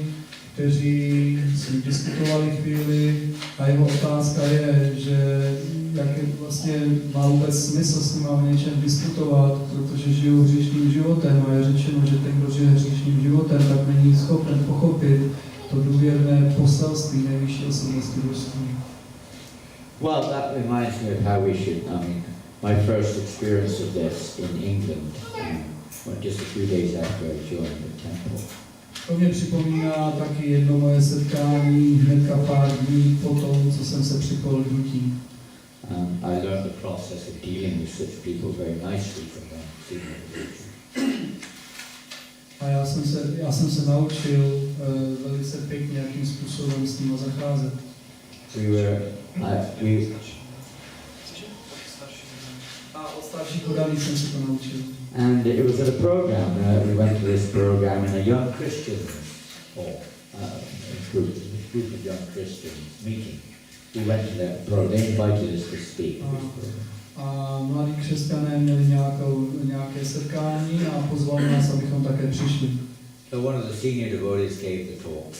kteří si diskutovali chvíli a jeho otázka je, že jaký vlastně má vůbec smysl s nimi o něčem diskutovat, protože žijou hříšným životem a je řečeno, že ten, kdo žije hříšným životem, tak není schopen pochopit to důvěrné poselství nejvyšší osobnosti božství. Well, that reminds me of how we should, my first experience of this in England, just a few days after I joined the temple. To mě připomíná taky jedno moje setkání hnedka pár dní po tom, co jsem se připojil k hnutí. I learned the process of dealing with such people very nicely from them. A já jsem se naučil velice pěkně, jakým způsobem s nimi zacházet. A od starších oddaných jsem se to naučil. And it was at a program, we went to this program in a young Christian hall, group of young Christians meeting. We went to that program, they invited us to speak. A mladí křesťané měli nějaké setkání a pozvali nás, abychom také přišli. So one of the senior devotees gave the talk.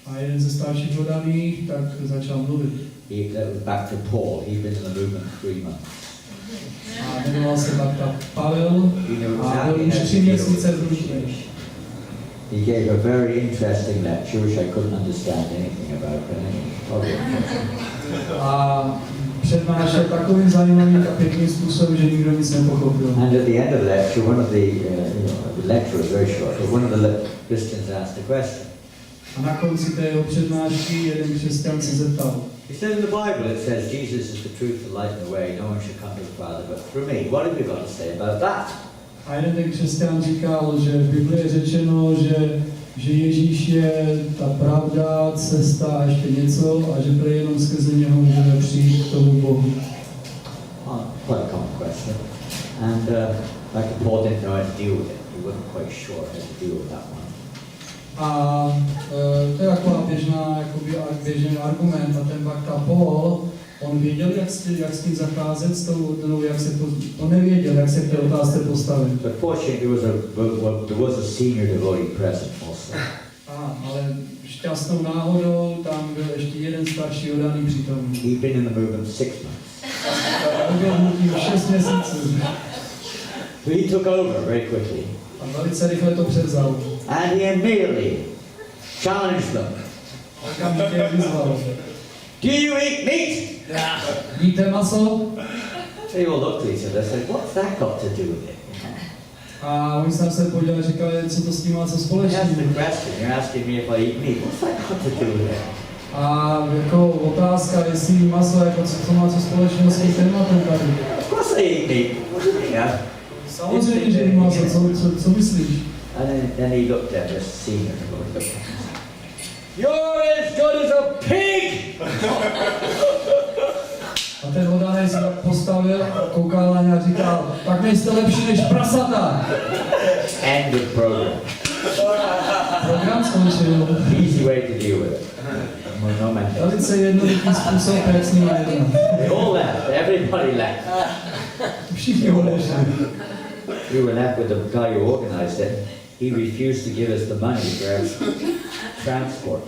A jeden ze starších oddaných tak začal mluvit. That was back to Paul, he'd been in the movement 3 months. A jmenoval se Bhakta Pavel a byl už 3 měsíce v hnutí. He gave a very interesting lecture, which I couldn't understand anything about, but a přednášel takovým zajímavým a pěkným způsobem, že nikdo nic nepochopil. And at the end of the lecture, one of the lecture was very short, but one of the Christians asked a question. A na konci té jeho přednášky jeden křesťan se zeptal. He said in the Bible, it says, Jesus is the truth, the light, and the way. No one should come to the Father but through me. What have you got to say about that? A jeden ten křesťan říkal, že v Biblii je řečeno, že že Ježíš je ta pravda, cesta a ještě něco a že to jenom skrze něho můžeme přijít k tomu Bohu. Quite a common question. And like Paul didn't know how to deal with it. He wasn't quite sure how to deal with that one. A to je taková běžný argument a ten pak ta Paul, on věděl, jak s tím zacházet, s tou odnou, on nevěděl, jak se k té otázce postavit. But fortunately there was a senior devotee present also. Ale šťastnou náhodou tam byl ještě jeden starší oddaný přítomný. He'd been in the movement 6 months. On byl hnutím 6 měsíců. So he took over very quickly. A velice rychle to převzal. And he immediately challenged them. Okamžitě je vyzval. Do you eat meat? Jíte maso? They all looked at each other and said, what's that got to do with it? A oni se podívali a říkali, co to s tím má co That's společného. the question. You're asking me if I eat meat. What's that got to do with it? A jako otázka, jestli maso, jako co má co společného s tím tématem tady. Of course I eat meat. What do you mean? Samozřejmě, že jí maso, co myslíš? And then he looked at this senior devotee. You're as good as a pig! A ten oddaný se tak postavil a koukal na ně a říkal, tak nejste lepší než prasata. End of program. Program skončil. Easy way to deal with it. No mental. Velice jednoduchý způsob, jak s ním jednat. They all left. Everybody left. Všichni odešli. We were left with the guy who organized it. He refused to give us the money for our transport.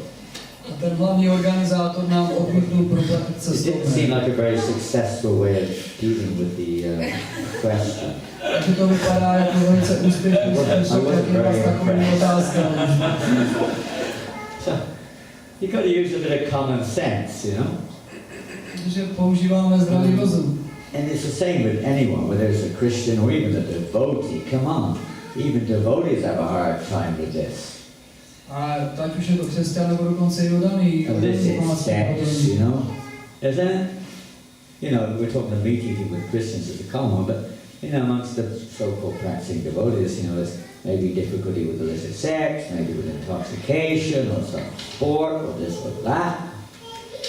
A ten hlavní organizátor nám odmítnul proplatit It didn't seem cestovné. like a very successful way of dealing with the question. Takže to vypadá jako velice úspěšný způsob, jak je vás takovými otázkami. So, you got to use a bit of common sense, you know. Protože používáme zdravý rozum. And it's the same with anyone, whether it's a Christian or even a devotee. Come on, even devotees have a hard time with this. A tak už je to křesťan nebo dokonce i oddaný. And this is sex, you know. Isn't, you know, we're talking to meeting people with Christians as a common one, but you know, amongst the so-called practicing devotees, you know, there's maybe difficulty with illicit sex, maybe with intoxication, or some sport, or this or that.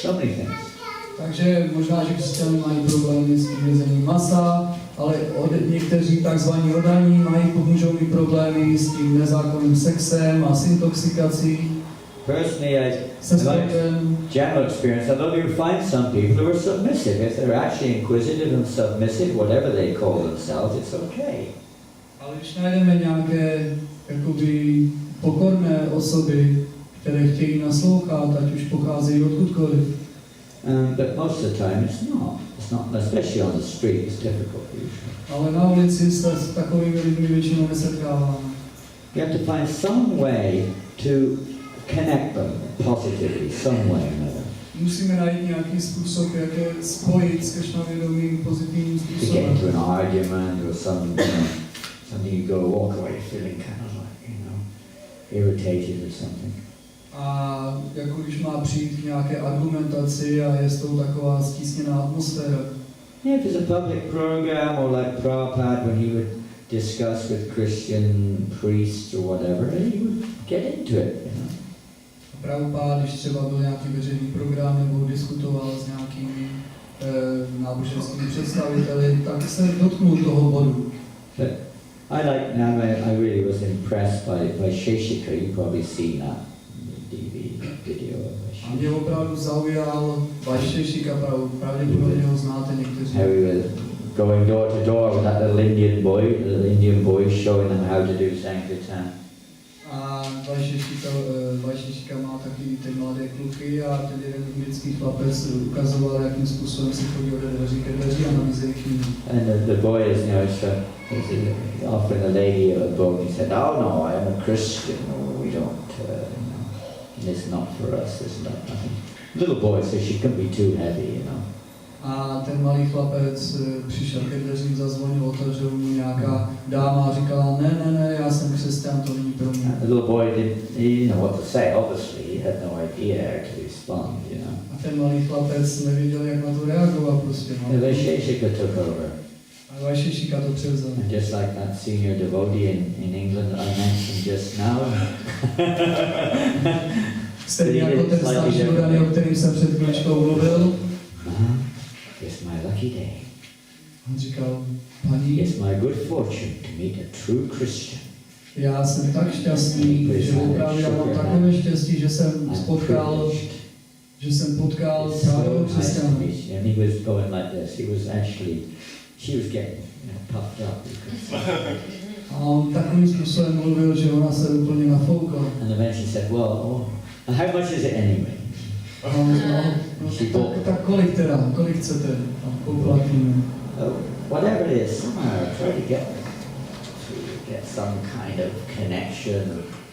So many things. Takže možná, že křesťané mají problémy s tím jezením masa, ale někteří takzvaní oddaní můžou mít problémy s tím nezákonným sexem a s intoxikací. Personally, I Se sportem. general experience, although you find some people who are submissive, if they're actually inquisitive and submissive, whatever they call themselves, it's okay. Ale když najdeme nějaké jakoby pokorné osoby, které chtějí naslouchat, ať už pocházejí odkudkoliv. But most of the time it's not. It's not, especially on the street, it's difficult usually. Ale na ulici se s takovými lidmi většinou nesetkáváme. You have to find some way to connect them positively, some way or another. Musíme najít nějaký způsob, jak je spojit s kršnavědomým pozitivním To get způsobem. into an argument or something you go walk away feeling kind of like, you know, irritated or something. A jako když má přijít k nějaké argumentaci a je s tou taková stísněná atmosféra. Yeah, if it's a public program or like Prabhupada when he would discuss with Christian priests or whatever, he would get into it, you know. Prabhupada, když třeba byl nějaký veřejný program nebo diskutoval s nějakými náboženskými představiteli, tak se dotknul toho bodu. But I like now. I really was impressed by Sheshika. You've probably seen that DVD video. A mě opravdu zaujal Vašešika, pravděpodobně ho znáte někteří. How he was going door to door with that little Indian boy showing them how to do Sankirtan. A Vašešika má taky ty mladé kluky a ten jeden indický chlapec ukazoval, jakým způsobem se chodí od dveří ke dveří a nabízejí knihy. And the boy is, you know, he's offering the lady a book. He said, "Oh no, I am a Christian. No, we don't. It's not for us. It's not nothing." Little boy says she couldn't be too heavy, you know. A ten malý chlapec přišel ke dveřím, zazvonil, otevřel mu nějaká dáma a říkala, ne, já jsem křesťan, to není pro mě. The little boy didn't know what to say. Obviously, he had no idea how to respond, you know. A ten malý chlapec nevěděl, jak na to reagovat prostě. And then Sheshika took over. A Vaše šíka to převzal. And just like that senior devotee in England I mentioned just now, Stejně jako ten starší odaný, o kterým jsem před chvíličkou mluvil. it's my lucky day. On říkal, paní, It's my good fortune to meet a true Christian. já jsem tak šťastný, že opravdu já mám takové štěstí, že jsem potkal právě křesťana. And he was going like this. She was getting puffed up. A on takovým způsobem mluvil, že ona se úplně nafoukla. And then she said, well, how much is it anyway? A on říkal, tak kolik teda, kolik chcete? A poplatíme. Whatever it is, somehow try to get some kind of connection,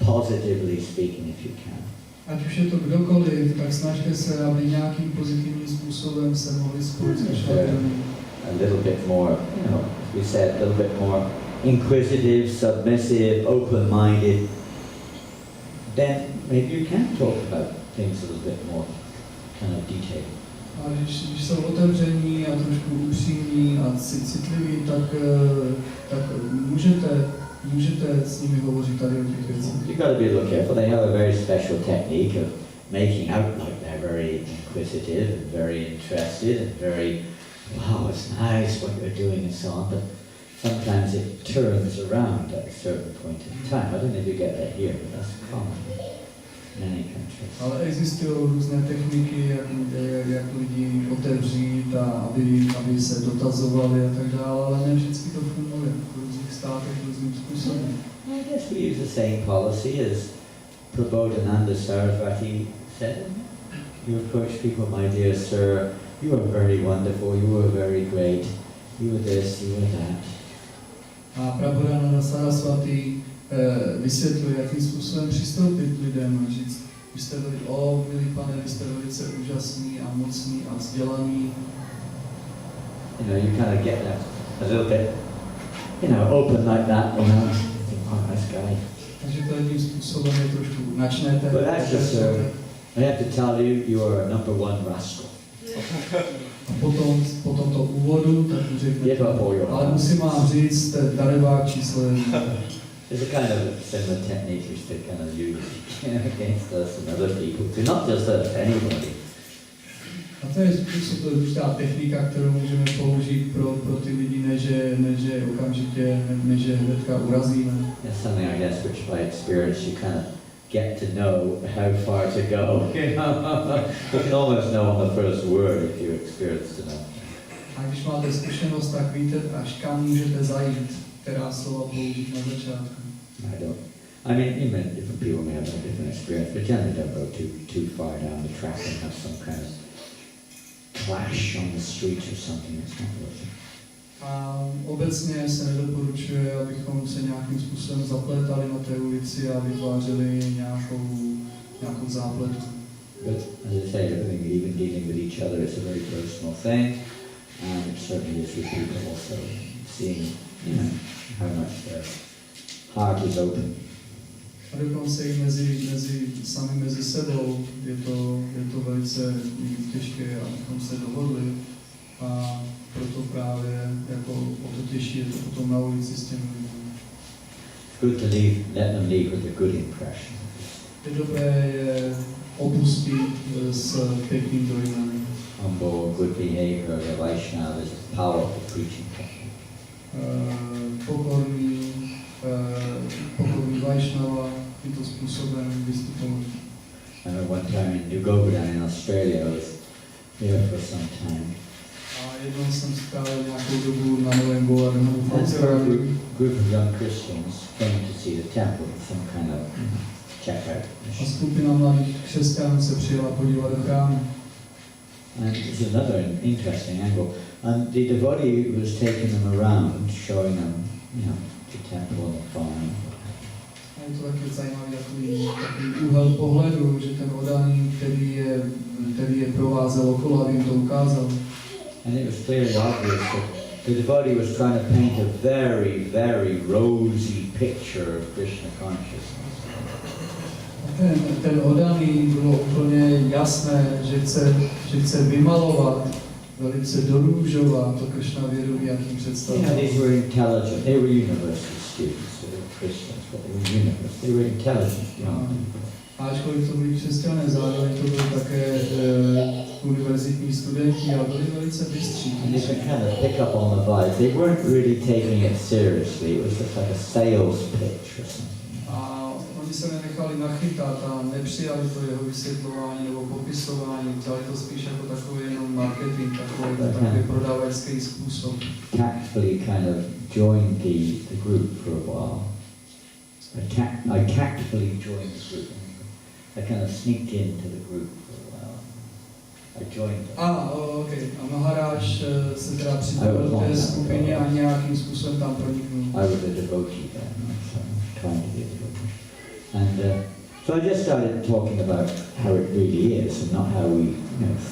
positively speaking, if you can. Ať už je to kdokoliv, tak snažte se, aby nějakým pozitivním způsobem se mohli spojit s křesťanem. A little bit more, we said, a little bit more inquisitive, submissive, open-minded, then maybe you can talk about things a little bit more kind of detailed. A když jsou otevření a trošku upřímní a citliví, tak můžete s nimi hovořit tady o těch věcech. You've got to be a little careful. They have a very special technique of making out like they're very inquisitive and very interested and very, wow, it's nice what you're doing and so on, but sometimes it turns around at a certain point in time. I don't know if you get that here, but that's common in many countries. Ale existují různé techniky, jak lidi otevřít a aby se dotazovali a tak dále, ale ne vždycky to funguje v různých státech různým způsobem. I guess we use the same policy as Prabodhananda Saraswati said. You approach people, my dear sir, you are very wonderful, you are very great, you are this, you are that. A Prabodhananda Saraswati vysvětluje, jakým způsobem přistoupit k lidem a říct, vy jste milý pane, vy jste velice úžasný a mocný a vzdělaný. You kind of get that a little bit, open like that, oh, nice guy. Takže to jedním způsobem je trošku načnete. But actually, sir, I have to tell you, you are a number one rascal. A po tomto úvodu, tak řekne, ale musím vám říct, jste darebák číslo 1. There's a kind of similar technique which they kind of use against us and other people, to not just us, anybody. A to je způsob, to je určitá technika, kterou můžeme použít pro ty lidi, než okamžitě, než hnedka urazíme. That's something I guess which by experience you kind of get to know how far to go. You can almost know on the first word if you experience enough. A když máte zkušenost, tak víte, až kam můžete zajít, která slova použít na začátku. I mean, even different people may have a different experience, but generally don't go too far down the track and have some kind of clash on the street or something. It's not worth it. A obecně se nedoporučuje, abychom se nějakým způsobem zaplétali na té ulici a vytvářeli nějakou zápletu. But as I say, everything, even dealing with each other, is a very personal thing, and it certainly is with people also seeing, how much their heart is open. A dokonce i mezi sebou je to velice těžké, abychom se dohodli. A proto právě jako o to těžší je to potom na ulici s těmi lidmi. Good to let them leave with a good impression. Je dobré je opustit s pěkným dojmem. Humble, good behavior, the Vaishnava is a powerful preaching technique. Pokorný Vaishnava tímto způsobem vystupovat. I remember one time in New Govardhan in Australia, I was there for some time. A jednou jsem strávil nějakou dobu na Novém Govardhanu v And there were a Austrálii. group of young Christians came to see the temple, some kind of check-out A mission. skupina mladých křesťanů se přijela podívat do chrámu. And it's another interesting angle. And the devotee was taking them around, showing them, the temple and the farm. A je to taky zajímavý takový úhel pohledu, že ten odaný, který je provázel okolo, aby jim to ukázal. And it was clearly obvious that the devotee was trying to paint a very, very rosy picture of Krishna consciousness. Ten odaný bylo úplně jasné, že chce vymalovat velice dorůžová to Kršna vědomí, jak jim You know, představoval. these were intelligent. They were university students. They were Christians, but they were university. They were intelligent young people. A ačkoliv to byli křesťané, zároveň to byli také univerzitní studenti a byli velice bystří. And you can kind of pick up on the vibe. They weren't really taking it seriously. It was just like a sales pitch or something. A oni se nenechali nachytat a nepřijali to jeho vysvětlování nebo popisování, vzali to spíš jako takový jenom marketing, takový prodavačský způsob. Tactfully kind of joined the group for a while. I tactfully joined the group. I kind of sneaked into the group for a while. I joined them. Ok. A Maharaj se teda připojil k té skupině a nějakým způsobem tam proniknul. I was a devotee then, so trying to be a devotee. And so I just started talking about how it really is and not how we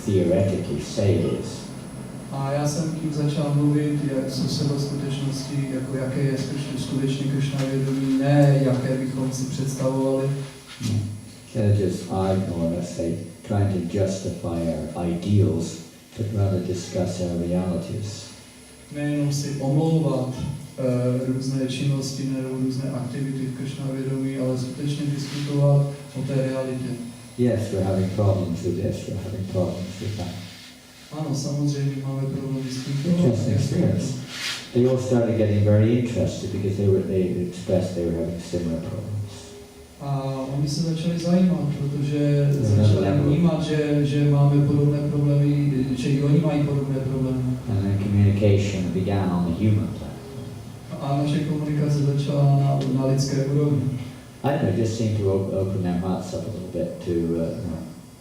theoretically say it is. A já jsem tím začal mluvit, co se ve skutečnosti, jako jaké je skutečně Kršna vědomí, ne jaké bychom si představovali. Just let's say, trying to justify our ideals, but rather discuss our realities. Nejenom si omlouvat různé činnosti nebo různé aktivity v Kršna vědomí, ale skutečně diskutovat o té realitě. Yes, we're having problems with this, we're having problems with that. Ano, samozřejmě máme problémy s tím. Interesting experience. They all started getting very interested because they expressed they were having similar problems. A oni se začali zajímat, protože začali vnímat, že máme podobné problémy, že i oni mají podobné problémy. And then communication began on the human platform. A naše komunikace začala na lidské úrovni. I don't know, just seemed to open their hearts up a little bit to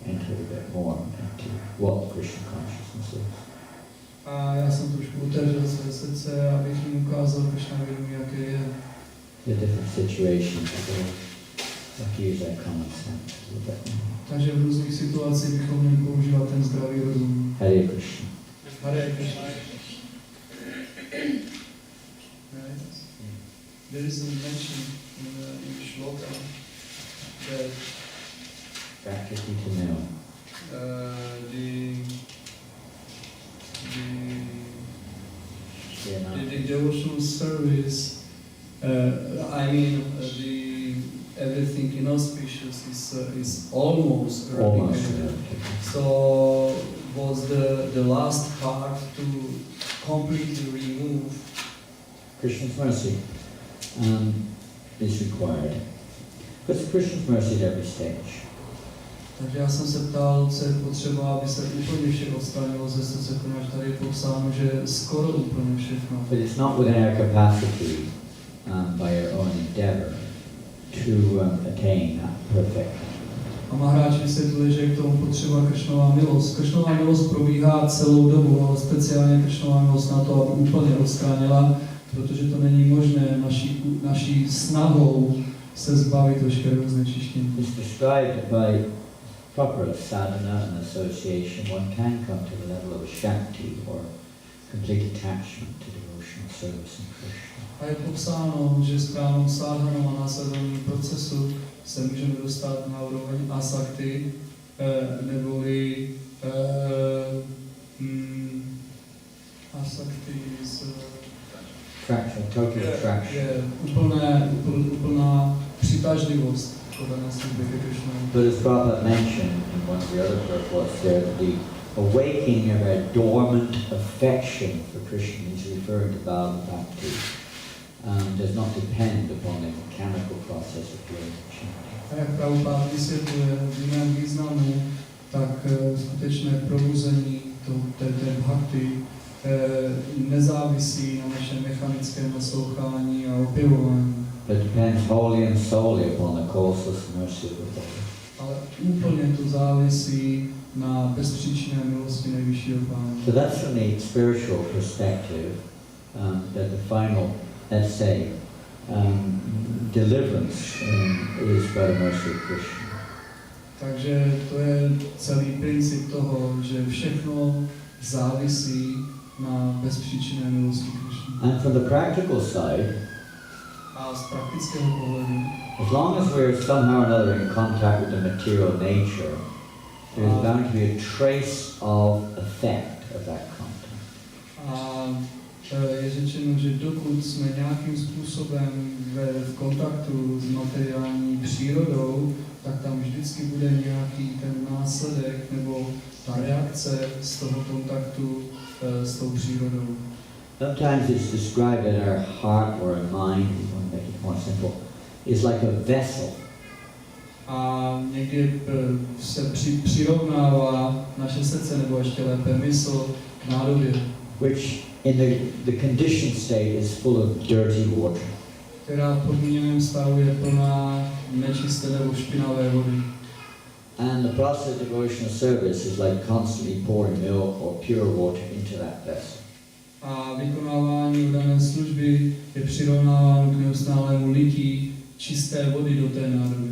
enter a bit more into what Krishna consciousness is. A já jsem trošku otevřel své srdce, abych jim ukázal Kršna vědomí, jaké je. The different situations, like use that common sense a little bit more. Takže v různých situacích bychom měli používat ten zdravý rozum. Hare Krishna. Hare Krishna. There is a mention in Shloka that Prakriti to know. The devotional service, I mean, everything inauspicious is almost eradicated. So was the last part to completely remove Krishna's mercy is required. Because Krishna's mercy at every stage. Takže já jsem se ptal, co je potřeba, aby se úplně vše odstranilo ze srdce, poněvadž tady je popsáno, že skoro úplně všechno. But it's not within our capacity by our own endeavor to attain that perfection. A Maharaj vysvětluje, že k tomu potřeba Kršnová milost. Kršnová milost probíhá celou dobu, ale speciálně Kršnová milost na to, aby úplně odstránila, protože to není možné naší snahou se zbavit veškerého znečištění. It's described by proper sadhana and association, one can come to the level of a Shakti or complete attachment to devotional service in Krishna. A je popsáno, že správnou sadhanou a následovním procesu se můžeme dostat na úroveň asakti, neboli asakti z Total attraction. je úplná přitažlivost. But as Prabhupada mentioned in one of the other purports there, the awakening of a dormant affection for Krishna, he's referring to Bhava Bhakti, does not depend upon the mechanical process of doing chanting. A jak Prabhupada vysvětluje v jiném významu, tak skutečné probuzení té bhakti nezávisí na našem mechanickém naslouchání a opěvování. It depends wholly and solely upon the causeless mercy of the Lord. Ale úplně to závisí na bezpříčinné milosti nejvyššího Pána. So that's from the spiritual perspective, that the final, let's say, deliverance is by the mercy of Krishna. Takže to je celý princip toho, že všechno závisí na bezpříčinné milosti Krishna. And from the practical side, a z praktického pohledu, as long as we're somehow or another in contact with the material nature, there is bound to be a trace of effect of that contact. A je řečeno, že dokud jsme nějakým způsobem v kontaktu s materiální přírodou, tak tam vždycky bude nějaký ten následek nebo ta reakce z toho kontaktu s tou přírodou. Sometimes it's described that our heart or our mind, if you want to make it more simple, is like a vessel. A někdy se přirovnává naše srdce, nebo ještě lépe mysl, k nádobě, Which in the conditioned state is full of dirty water. která v podmíněném stavu je plná nečisté nebo špinavé vody. And the process of devotional service is like constantly pouring milk or pure water into that vessel. A vykonávání dané služby je přirovnáváno k neustálému lití čisté vody do té nádoby.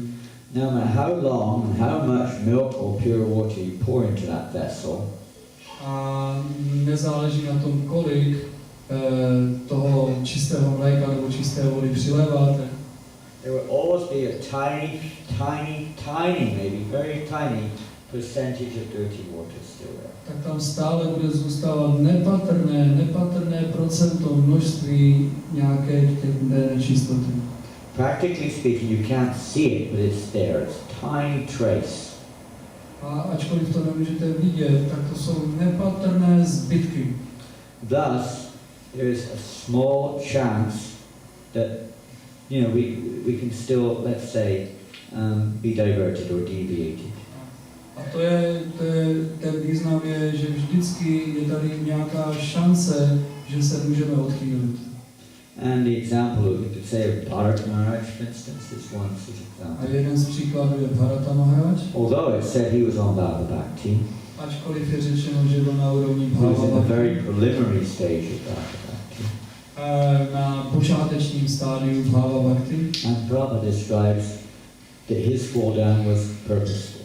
No matter how long and how much milk or pure water you pour into that vessel, A nezáleží na tom, kolik toho čistého mléka nebo čisté vody přiléváte. there will always be a tiny, maybe very tiny percentage of dirty water still there. Tak tam stále bude zůstávat nepatrné procento množství nějaké té nečistoty. Practically speaking, you can't see it, but it's there. It's a tiny trace. A ačkoliv to nemůžete vidět, tak to jsou nepatrné zbytky. Thus, there is a small chance that, we can still, let's say, be diverted or deviated. A to je ten význam je, že vždycky je tady nějaká šance, že se můžeme odchýlit. And the example, we could say, of Bharat Maharaj, for instance, is one such A example. jeden z příkladů je Bharata Maharaj. Although it said he was on Bhava Bhakti, Ačkoliv je řečeno, že byl na úrovni he was in Bhava the very Bhakti, preliminary stage of Bhava Bhakti. na počátečním stádiu Bhava Bhakti. And Prabhupada describes that his fall down was purposeful.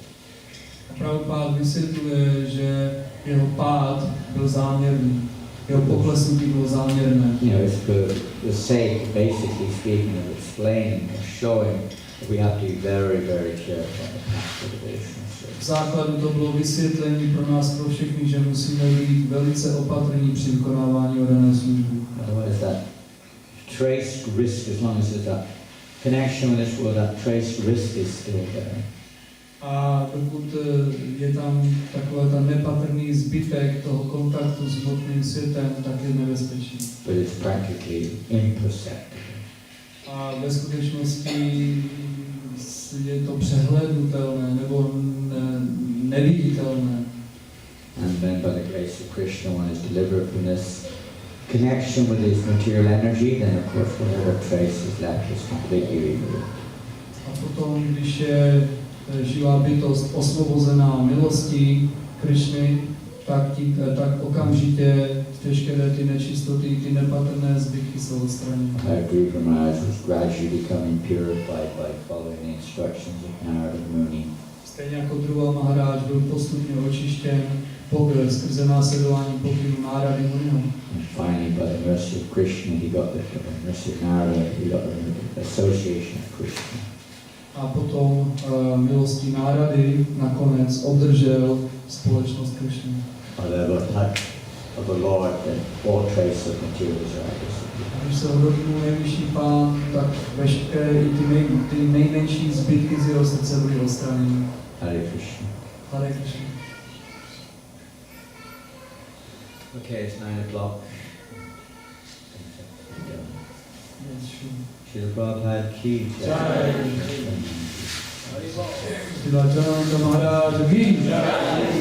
Prabhupád vysvětluje, že jeho pád byl záměrný. Jeho poklesnutí bylo záměrné. It's for the sake, basically speaking, of explaining or showing that we have to be very, very careful on the path of devotional V service. základu to bylo vysvětlení pro nás, pro všechny, že musíme být velice opatrní při vykonávání dané služby. Otherwise, that trace risk, as long as there's that connection with this world, that trace risk is still there. A dokud je tam takový ten nepatrný zbytek toho kontaktu s hmotným světem, tak je nebezpečný. But it's practically imperceptible. A ve skutečnosti je to přehlédnutelné nebo neviditelné. And then by the grace of Krishna, one is delivered from this connection with his material energy, then of course whatever trace is left is completely removed. A potom, když je živá bytost osvobozená milostí Krišny, tak okamžitě veškeré ty nečistoty, ty nepatrné zbytky jsou odstraněny. Dhruva Maharaj was gradually becoming purified by following the instructions of Narada Muni. Stejně jako Dhruva Maharaj byl postupně očištěn skrze následování pokynu Nárady Muniho. And finally, by the mercy of Krishna, by the mercy of Narada, he got the association of Krishna. A potom milostí Nárady nakonec obdržel společnost Krišny. Although a touch of the Lord, then all trace of materials are disappeared. A když se ho dotknul nejvyšší Pán, tak veškeré i ty nejmenší zbytky z jeho srdce byly odstraněny. Hare Krishna. Hare Krishna. Okay, it's 9:00. Srila Prabhupada ki jai. Srila Janata Maharaj ki jai.